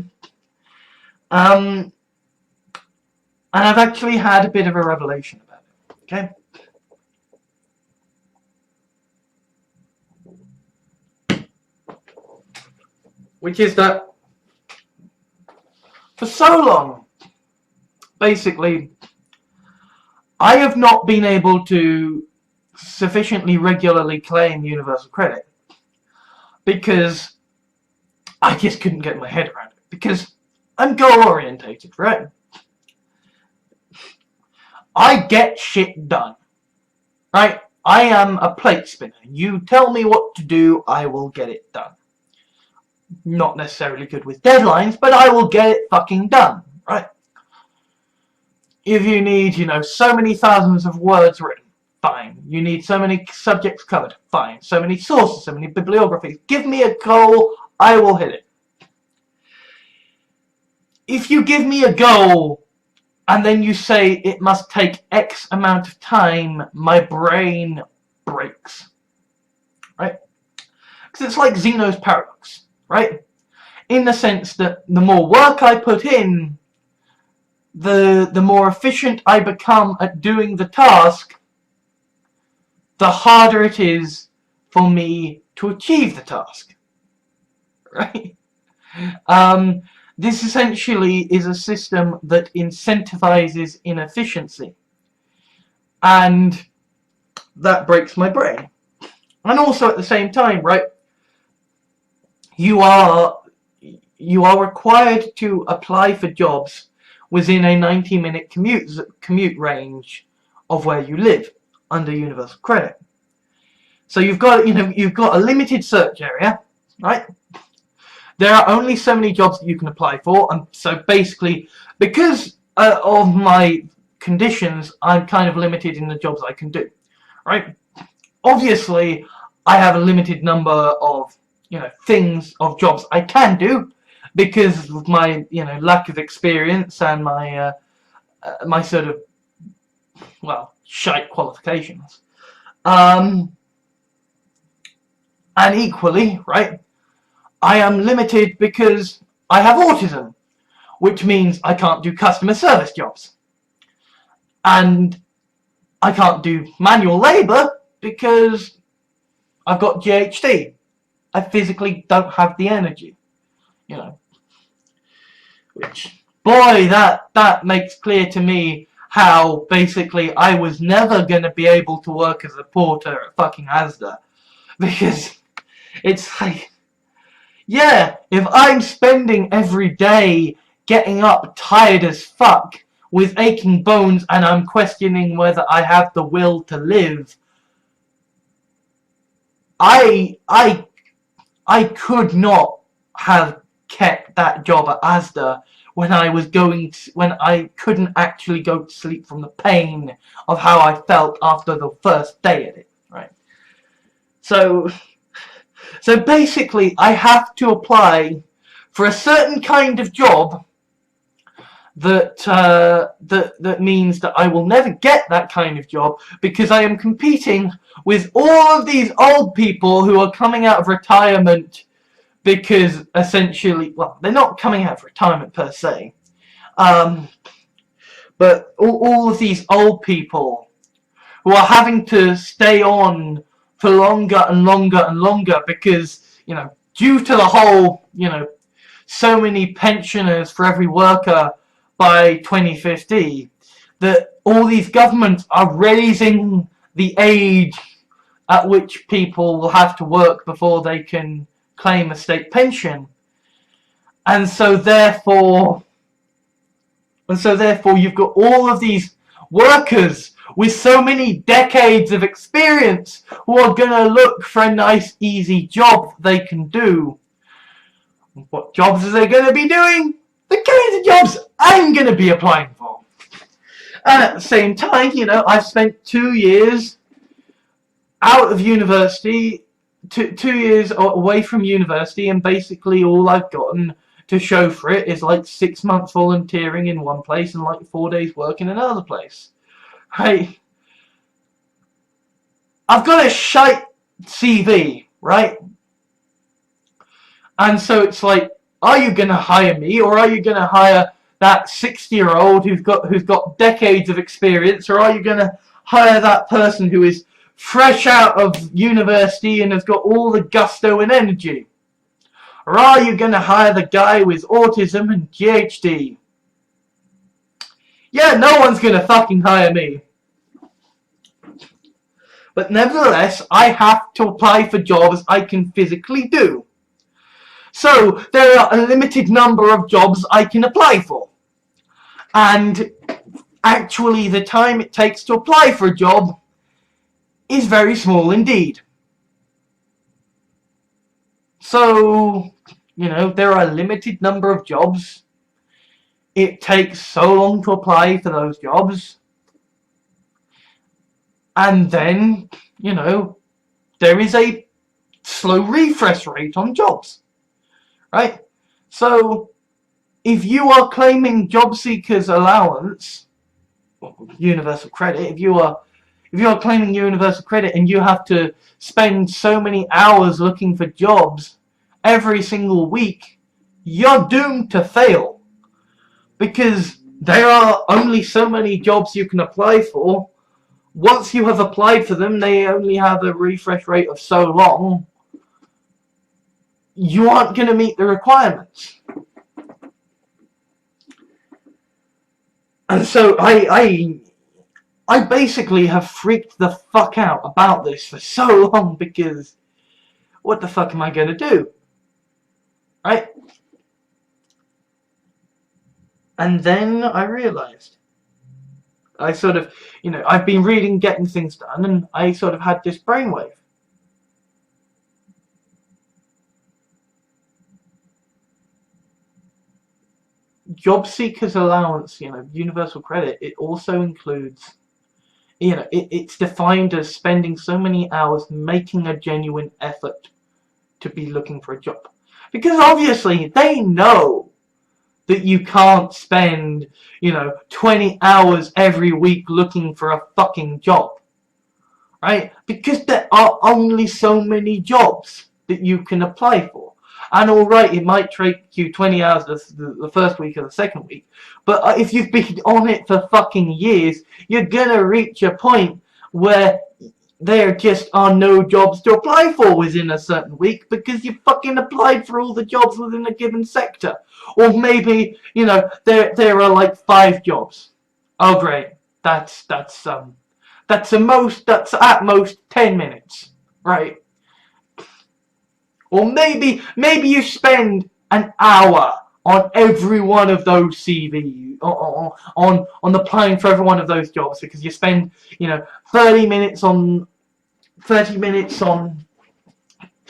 And I've actually had a bit of a revelation about it, okay? Which is that for so long, basically, I have not been able to sufficiently regularly claim universal credit because I just couldn't get my head around it, because I'm goal orientated, right? I get shit done, right? I am a plate spinner. You tell me what to do, I will get it done. Not necessarily good with deadlines, but I will get it fucking done, right? If you need, you know, so many thousands of words written, fine. You need so many subjects covered, fine. So many sources, so many bibliographies. Give me a goal, I will hit it. If you give me a goal and then you say it must take X amount of time, my brain breaks, right? Because it's like Zeno's paradox, right? In the sense that the more work I put in, the more efficient I become at doing the task, the harder it is for me to achieve the task, right? This essentially is a system that incentivizes inefficiency, and that breaks my brain. And also at the same time, right, you are required to apply for jobs within a 90-minute commute range of where you live under universal credit. So you've got a limited search area, right? There are only so many jobs that you can apply for, and so basically, because of my conditions, I'm kind of limited in the jobs I can do, right? Obviously, I have a limited number of jobs I can do because of my lack of experience and my my sort of shite qualifications. And equally, right, I am limited because I have autism, which means I can't do customer service jobs. And I can't do manual labour because I've got GHD. I physically don't have the energy, which, boy, that makes clear to me how basically I was never going to be able to work as a porter at fucking Asda, because it's like, yeah, if I'm spending every day getting up tired as fuck with aching bones and I'm questioning whether I have the will to live, I could not have kept that job at Asda when I couldn't actually go to sleep from the pain of how I felt after the first day at it, right? So basically, I have to apply for a certain kind of job that means that I will never get that kind of job because I am competing with all of these old people who are coming out of retirement because essentially, well, they're not coming out of retirement per se, but all of these old people who are having to stay on for longer and longer and longer because, due to the whole, so many pensioners for every worker by 2050, that all these governments are raising the age at which people will have to work before they can claim a state pension. And so therefore you've got all of these workers with so many decades of experience who are going to look for a nice easy job they can do. What jobs are they going to be doing? The kinds of jobs I'm going to be applying for. And at the same time, I've spent 2 years out of university, 2 years away from university, and basically all I've gotten to show for it is like 6 months volunteering in one place and like 4 days work in another place. Right? I've got a shite CV, right? And so it's like, are you going to hire me, or are you going to hire that 60-year-old who's got decades of experience, or are you going to hire that person who is fresh out of university and has got all the gusto and energy? Or are you going to hire the guy with autism and GHD? Yeah, no one's going to fucking hire me. But nevertheless, I have to apply for jobs I can physically do. So there are a limited number of jobs I can apply for. And actually the time it takes to apply for a job is very small indeed. So, there are a limited number of jobs. It takes so long to apply for those jobs. And then, there is a slow refresh rate on jobs. Right? So, if you are claiming job seekers allowance, universal credit, if you are claiming universal credit and you have to spend so many hours looking for jobs every single week, you're doomed to fail. Because there are only so many jobs you can apply for. Once you have applied for them, they only have a refresh rate of so long. You aren't going to meet the requirements. And so I basically have freaked the fuck out about this for so long, because what the fuck am I going to do? Right? And then I realized, I sort of, I've been reading Getting Things Done, and I sort of had this brainwave. Job seekers allowance, universal credit, it also includes, it's defined as spending so many hours making a genuine effort to be looking for a job. Because obviously they know that you can't spend, 20 hours every week looking for a fucking job. Right? Because there are only so many jobs that you can apply for. And alright, it might take you 20 hours the first week or the second week, but if you've been on it for fucking years, you're gonna reach a point where there just are no jobs to apply for within a certain week, because you fucking applied for all the jobs within a given sector. Or maybe, there are like 5 jobs. Oh great, that's at most 10 minutes, right? Or maybe you spend an hour on every one of those CVs, on applying for every one of those jobs, because you spend 30 minutes on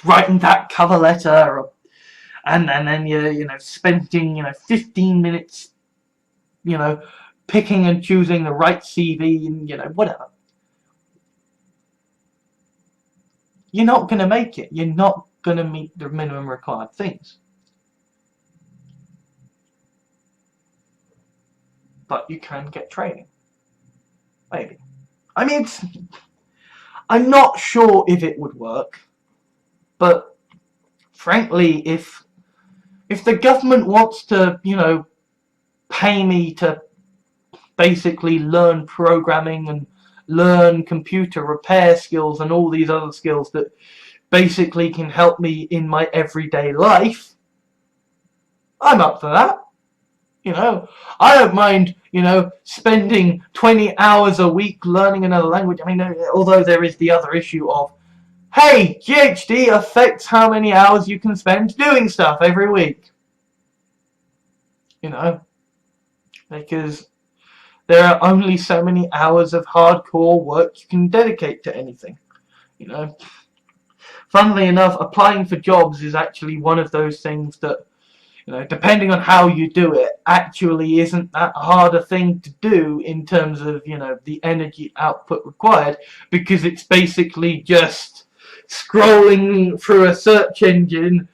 writing that cover letter, and then you're spending 15 minutes picking and choosing the right CV, and whatever. You're not going to make it. You're not going to meet the minimum required things. But you can get training. Maybe. I mean, I'm not sure if it would work, but frankly, if the government wants to, pay me to basically learn programming and learn computer repair skills and all these other skills that basically can help me in my everyday life, I'm up for that. I don't mind, spending 20 hours a week learning another language. I mean, although there is the other issue of, hey, GHD affects how many hours you can spend doing stuff every week. Because there are only so many hours of hardcore work you can dedicate to anything. Funnily enough, applying for jobs is actually one of those things that, depending on how you do it, actually isn't that hard a thing to do in terms of, the energy output required, because it's basically just scrolling through a search engine,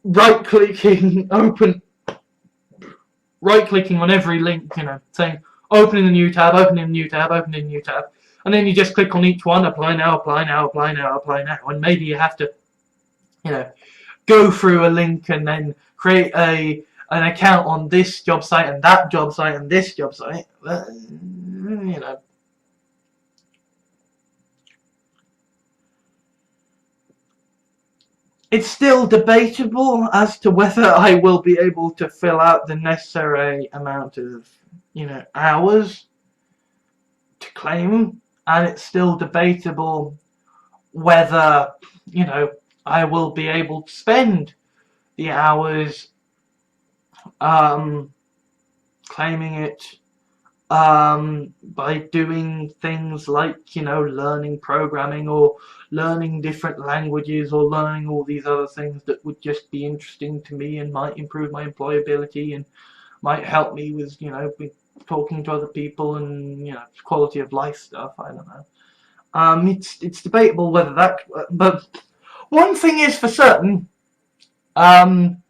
right-clicking on every link, saying, opening a new tab, opening a new tab, opening a new tab, and then you just click on each one, apply now, apply now, apply now, apply now, and maybe you have to, go through a link and then create an account on this job site and that job site and this job site. It's still debatable as to whether I will be able to fill out the necessary amount of, hours to claim, and it's still debatable whether, I will be able to spend the hours claiming it by doing things like, learning programming or learning different languages or learning all these other things that would just be interesting to me and might improve my employability and might help me with, with talking to other people and, quality of life stuff. I don't know. It's debatable whether that, but one thing is for certain, even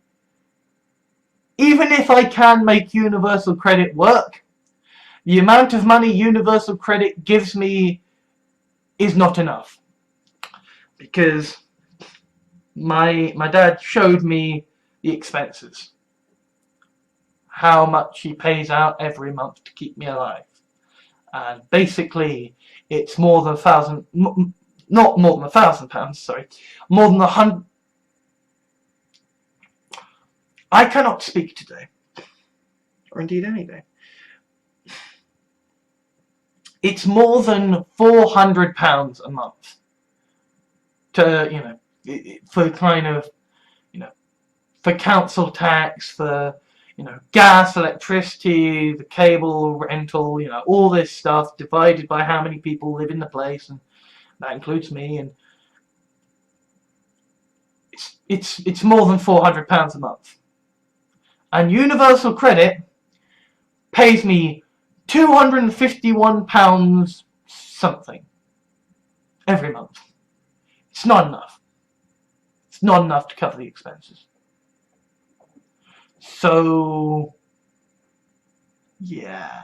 if I can make universal credit work, the amount of money universal credit gives me is not enough. Because my dad showed me the expenses. How much he pays out every month to keep me alive. And basically, it's more than not more than £1,000, sorry. More than 100. I cannot speak today. Or indeed any day. It's more than £400 a month to, for kind of, for council tax, for, gas, electricity, the cable, rental, all this stuff divided by how many people live in the place, and that includes me, and it's more than £400 a month. And universal credit pays me £251 something every month. It's not enough. It's not enough to cover the expenses. So, yeah.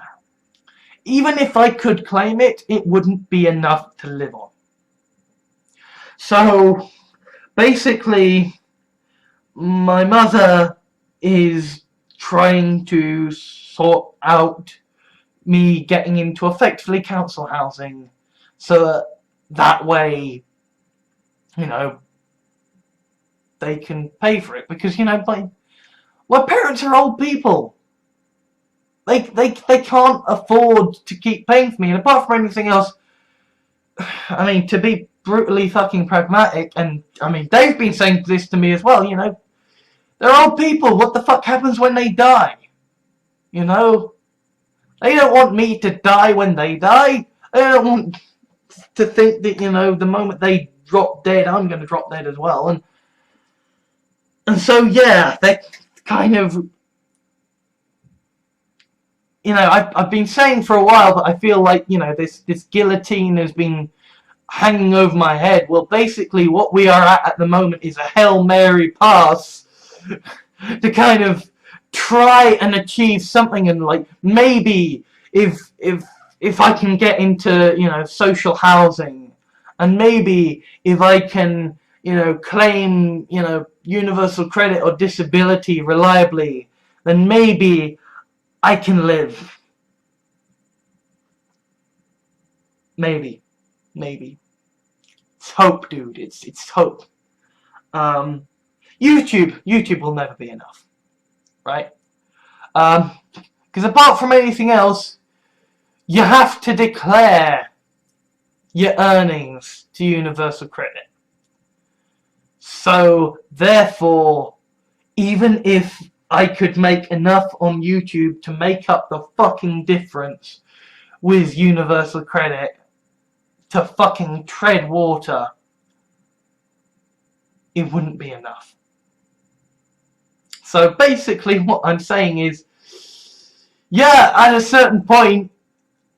Even if I could claim it, it wouldn't be enough to live on. So, basically, my mother is trying to sort out me getting into effectively council housing, so that way, they can pay for it, because my parents are old people. They can't afford to keep paying for me, and apart from anything else, I mean, to be brutally fucking pragmatic, and I mean, they've been saying this to me as well, they're old people. What the fuck happens when they die? They don't want me to die when they die. They don't want to think that, the moment they drop dead, I'm going to drop dead as well. And so, yeah, they're kind of, I've been saying for a while that I feel like, this guillotine has been hanging over my head. Well, basically what we are at the moment is a Hail Mary pass to kind of try and achieve something, and like maybe if I can get into social housing, and maybe if I can claim, universal credit or disability reliably, then maybe I can live. Maybe. It's hope, dude. It's hope. YouTube will never be enough, right? Because apart from anything else, you have to declare your earnings to universal credit. So therefore, even if I could make enough on YouTube to make up the fucking difference with universal credit to fucking tread water, it wouldn't be enough. So basically what I'm saying is, yeah, at a certain point,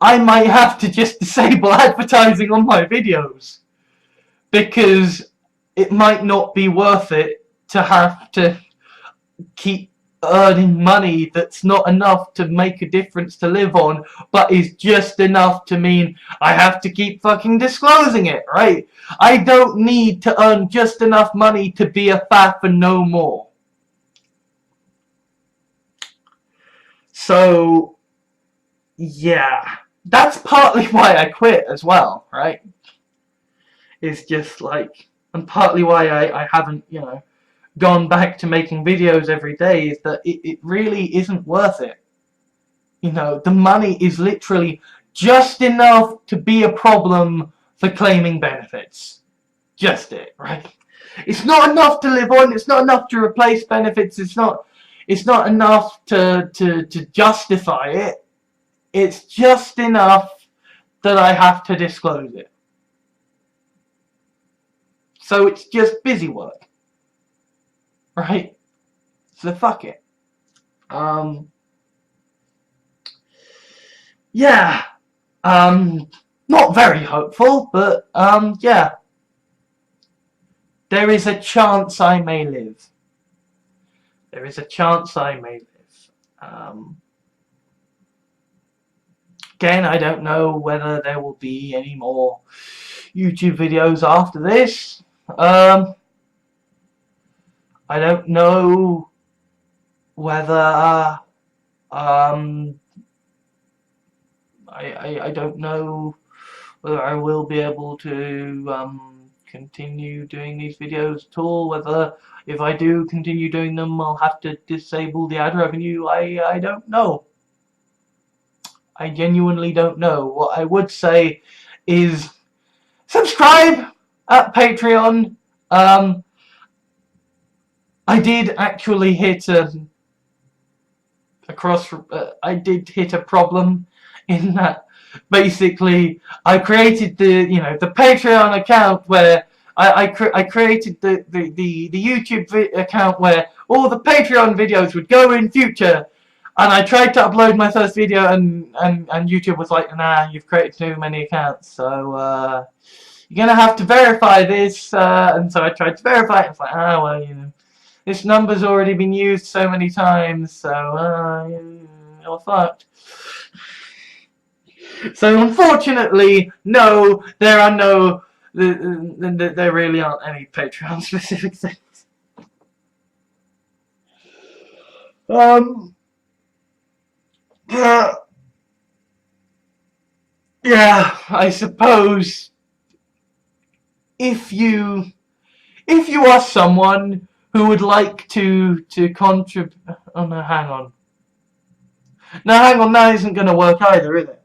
I might have to just disable advertising on my videos, because it might not be worth it to have to keep earning money that's not enough to make a difference to live on, but is just enough to mean I have to keep fucking disclosing it, right? I don't need to earn just enough money to be a faff and no more. So, yeah. That's partly why I quit as well, right? It's just like, and partly why I haven't, gone back to making videos every day, is that it really isn't worth it. The money is literally just enough to be a problem for claiming benefits. Just it, right? It's not enough to live on, it's not enough to replace benefits, it's not enough to justify it. It's just enough that I have to disclose it. So it's just busy work. Right? So fuck it. Yeah. Not very hopeful, but yeah. There is a chance I may live. There is a chance I may live. Again, I don't know whether there will be any more YouTube videos after this. I don't know whether I don't know whether I will be able to continue doing these videos at all, whether if I do continue doing them I'll have to disable the ad revenue. I don't know. I genuinely don't know. What I would say is subscribe at Patreon. I did actually hit I did hit a problem in that basically I created the Patreon account where I created the YouTube account where all the Patreon videos would go in future, and I tried to upload my first video and YouTube was like, nah, you've created too many accounts, so you're gonna have to verify this, and so I tried to verify it. It's like, well, this number's already been used so many times, so you're fucked. So unfortunately, no, there are no, there really aren't any Patreon specific things. Yeah, I suppose if you are someone who would like to contribute, oh no, hang on. No, hang on, that isn't going to work either, is it?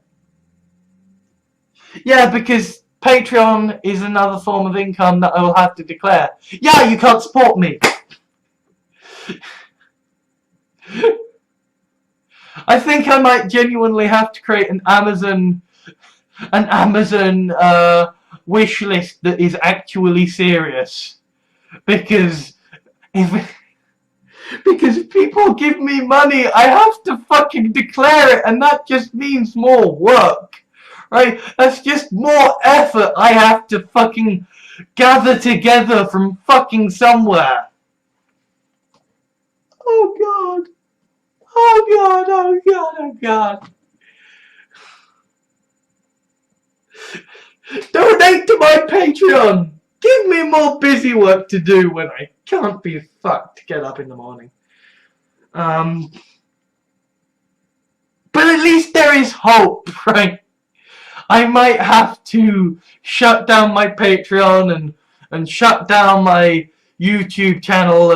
Yeah, because Patreon is another form of income that I will have to declare. Yeah, you can't support me. I think I might genuinely have to create an Amazon wish list that is actually serious, because if people give me money, I have to fucking declare it, and that just means more work, right? That's just more effort I have to fucking gather together from fucking somewhere. Oh god. Oh god, oh god, oh god. Donate to my Patreon! Give me more busy work to do when I can't be fucked to get up in the morning. But at least there is hope, right? I might have to shut down my Patreon and shut down my YouTube channel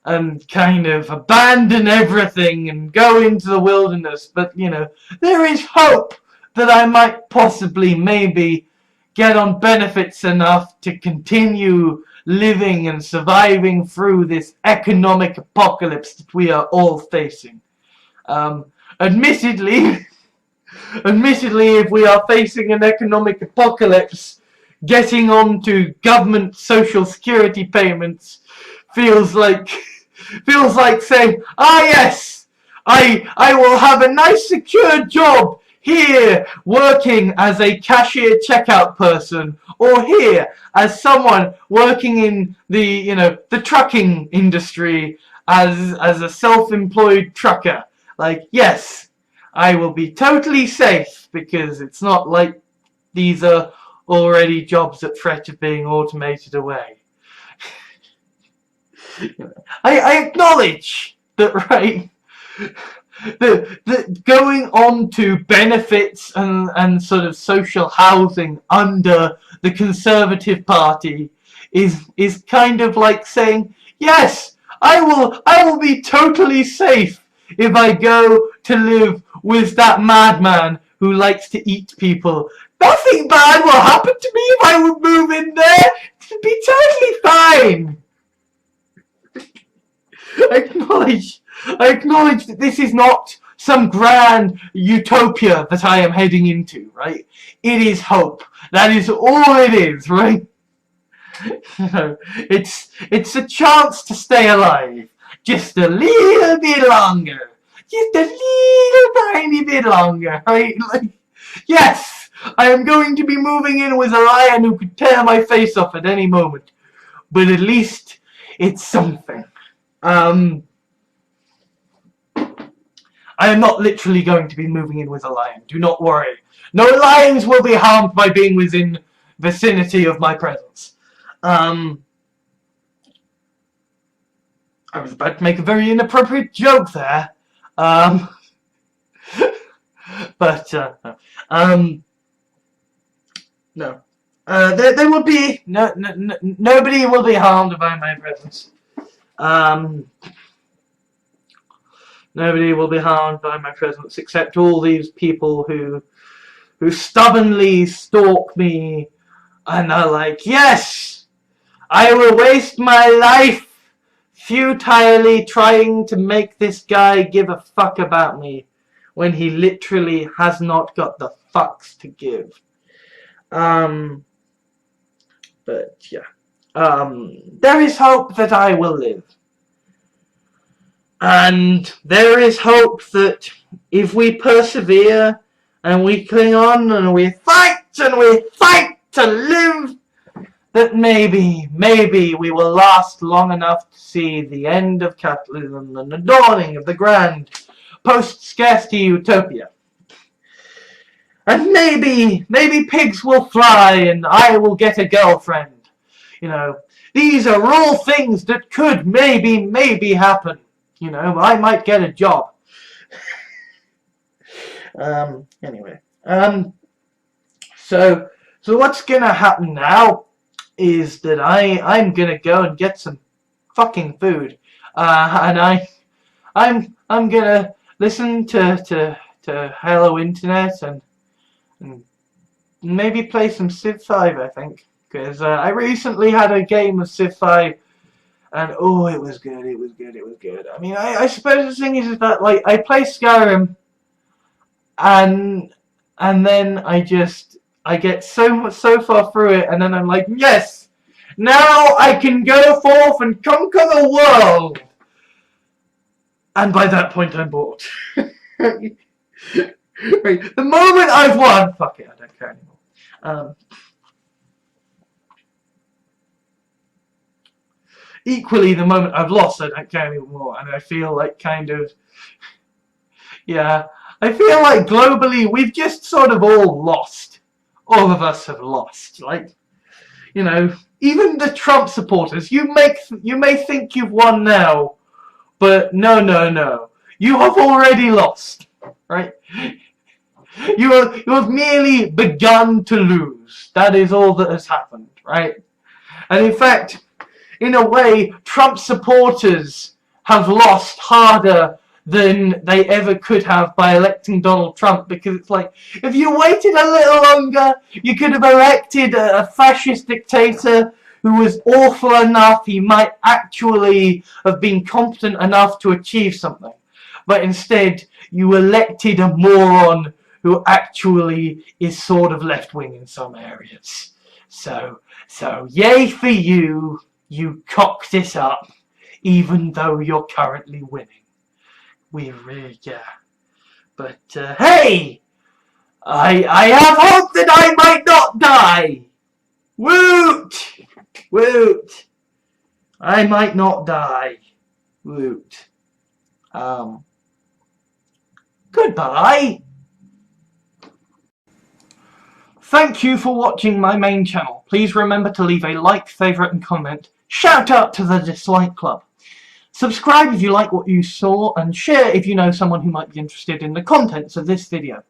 and kind of abandon everything and go into the wilderness, but you know, there is hope that I might possibly maybe get on benefits enough to continue living and surviving through this economic apocalypse that we are all facing. Admittedly, if we are facing an economic apocalypse, getting onto government social security payments feels like saying, ah yes, I will have a nice secure job here working as a cashier checkout person, or here as someone working in the trucking industry as a self-employed trucker. Like, yes, I will be totally safe because it's not like these are already jobs at threat of being automated away. I acknowledge that, right? The going on to benefits and sort of social housing under the Conservative Party is kind of like saying, yes, I will be totally safe if I go to live with that madman who likes to eat people. Nothing bad will happen to me if I would move in there. It'd be totally fine. I acknowledge that this is not some grand utopia that I am heading into, right? It is hope. That is all it is, right? It's a chance to stay alive. Just a little bit longer. Just a little tiny bit longer, right? Like, yes, I am going to be moving in with a lion who could tear my face off at any moment. But at least it's something. I am not literally going to be moving in with a lion. Do not worry. No lions will be harmed by being within vicinity of my presence. I was about to make a very inappropriate joke there. But no. There will be nobody will be harmed by my presence. Nobody will be harmed by my presence except all these people who stubbornly stalk me and are like, yes, I will waste my life futilely trying to make this guy give a fuck about me when he literally has not got the fucks to give. But yeah. There is hope that I will live. And there is hope that if we persevere and we cling on and we fight to live, that maybe we will last long enough to see the end of capitalism and the dawning of the grand post-scarcity utopia. And maybe pigs will fly and I will get a girlfriend. You know, these are all things that could maybe happen. You know, I might get a job. Anyway. So what's gonna happen now is that I'm gonna go and get some fucking food. And I'm gonna listen to Hello Internet and maybe play some Civ 5, I think. Because I recently had a game of Civ 5 and oh, it was good. I mean, I suppose the thing is that, like, I play Skyrim and then I get so far through it and then I'm like, yes, now I can go forth and conquer the world. And by that point I'm bored. Right. The moment I've won, fuck it, I don't care anymore. Equally, the moment I've lost, I don't care anymore, and I feel like kind of, yeah, I feel like globally we've just sort of all lost. All of us have lost. Like, you know, even the Trump supporters, you may think you've won now, but no. You have already lost, right? You have merely begun to lose. That is all that has happened, right? And in fact, in a way, Trump supporters have lost harder than they ever could have by electing Donald Trump, because it's like, if you waited a little longer, you could have elected a fascist dictator who was awful enough he might actually have been competent enough to achieve something. But instead, you elected a moron who actually is sort of left-wing in some areas. So yay for you. You cocked this up, even though you're currently winning. But hey, I have hope that I might not die. Woot, woot. I might not die. Woot. Goodbye. Thank you for watching my main channel. Please remember to leave a like, favourite and comment. Shout out to the Dislike Club. Subscribe if you like what you saw, and share if you know someone who might be interested in the contents of this video.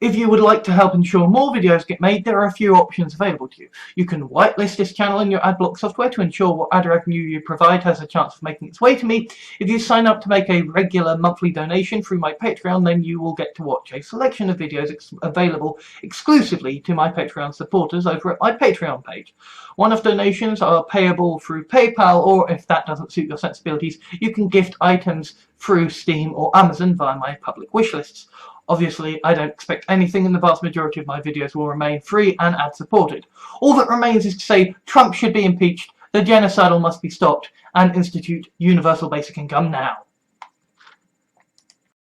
If you would like to help ensure more videos get made, there are a few options available to you. You can whitelist this channel in your adblock software to ensure what ad revenue you provide has a chance of making its way to me. If you sign up to make a regular monthly donation through my Patreon, then you will get to watch a selection of videos available exclusively to my Patreon supporters over at my Patreon page. One-off donations are payable through PayPal, or if that doesn't suit your sensibilities, you can gift items through Steam or Amazon via my public wish lists. Obviously, I don't expect anything, and the vast majority of my videos will remain free and ad-supported. All that remains is to say Trump should be impeached, the genocidal must be stopped, and institute universal basic income now.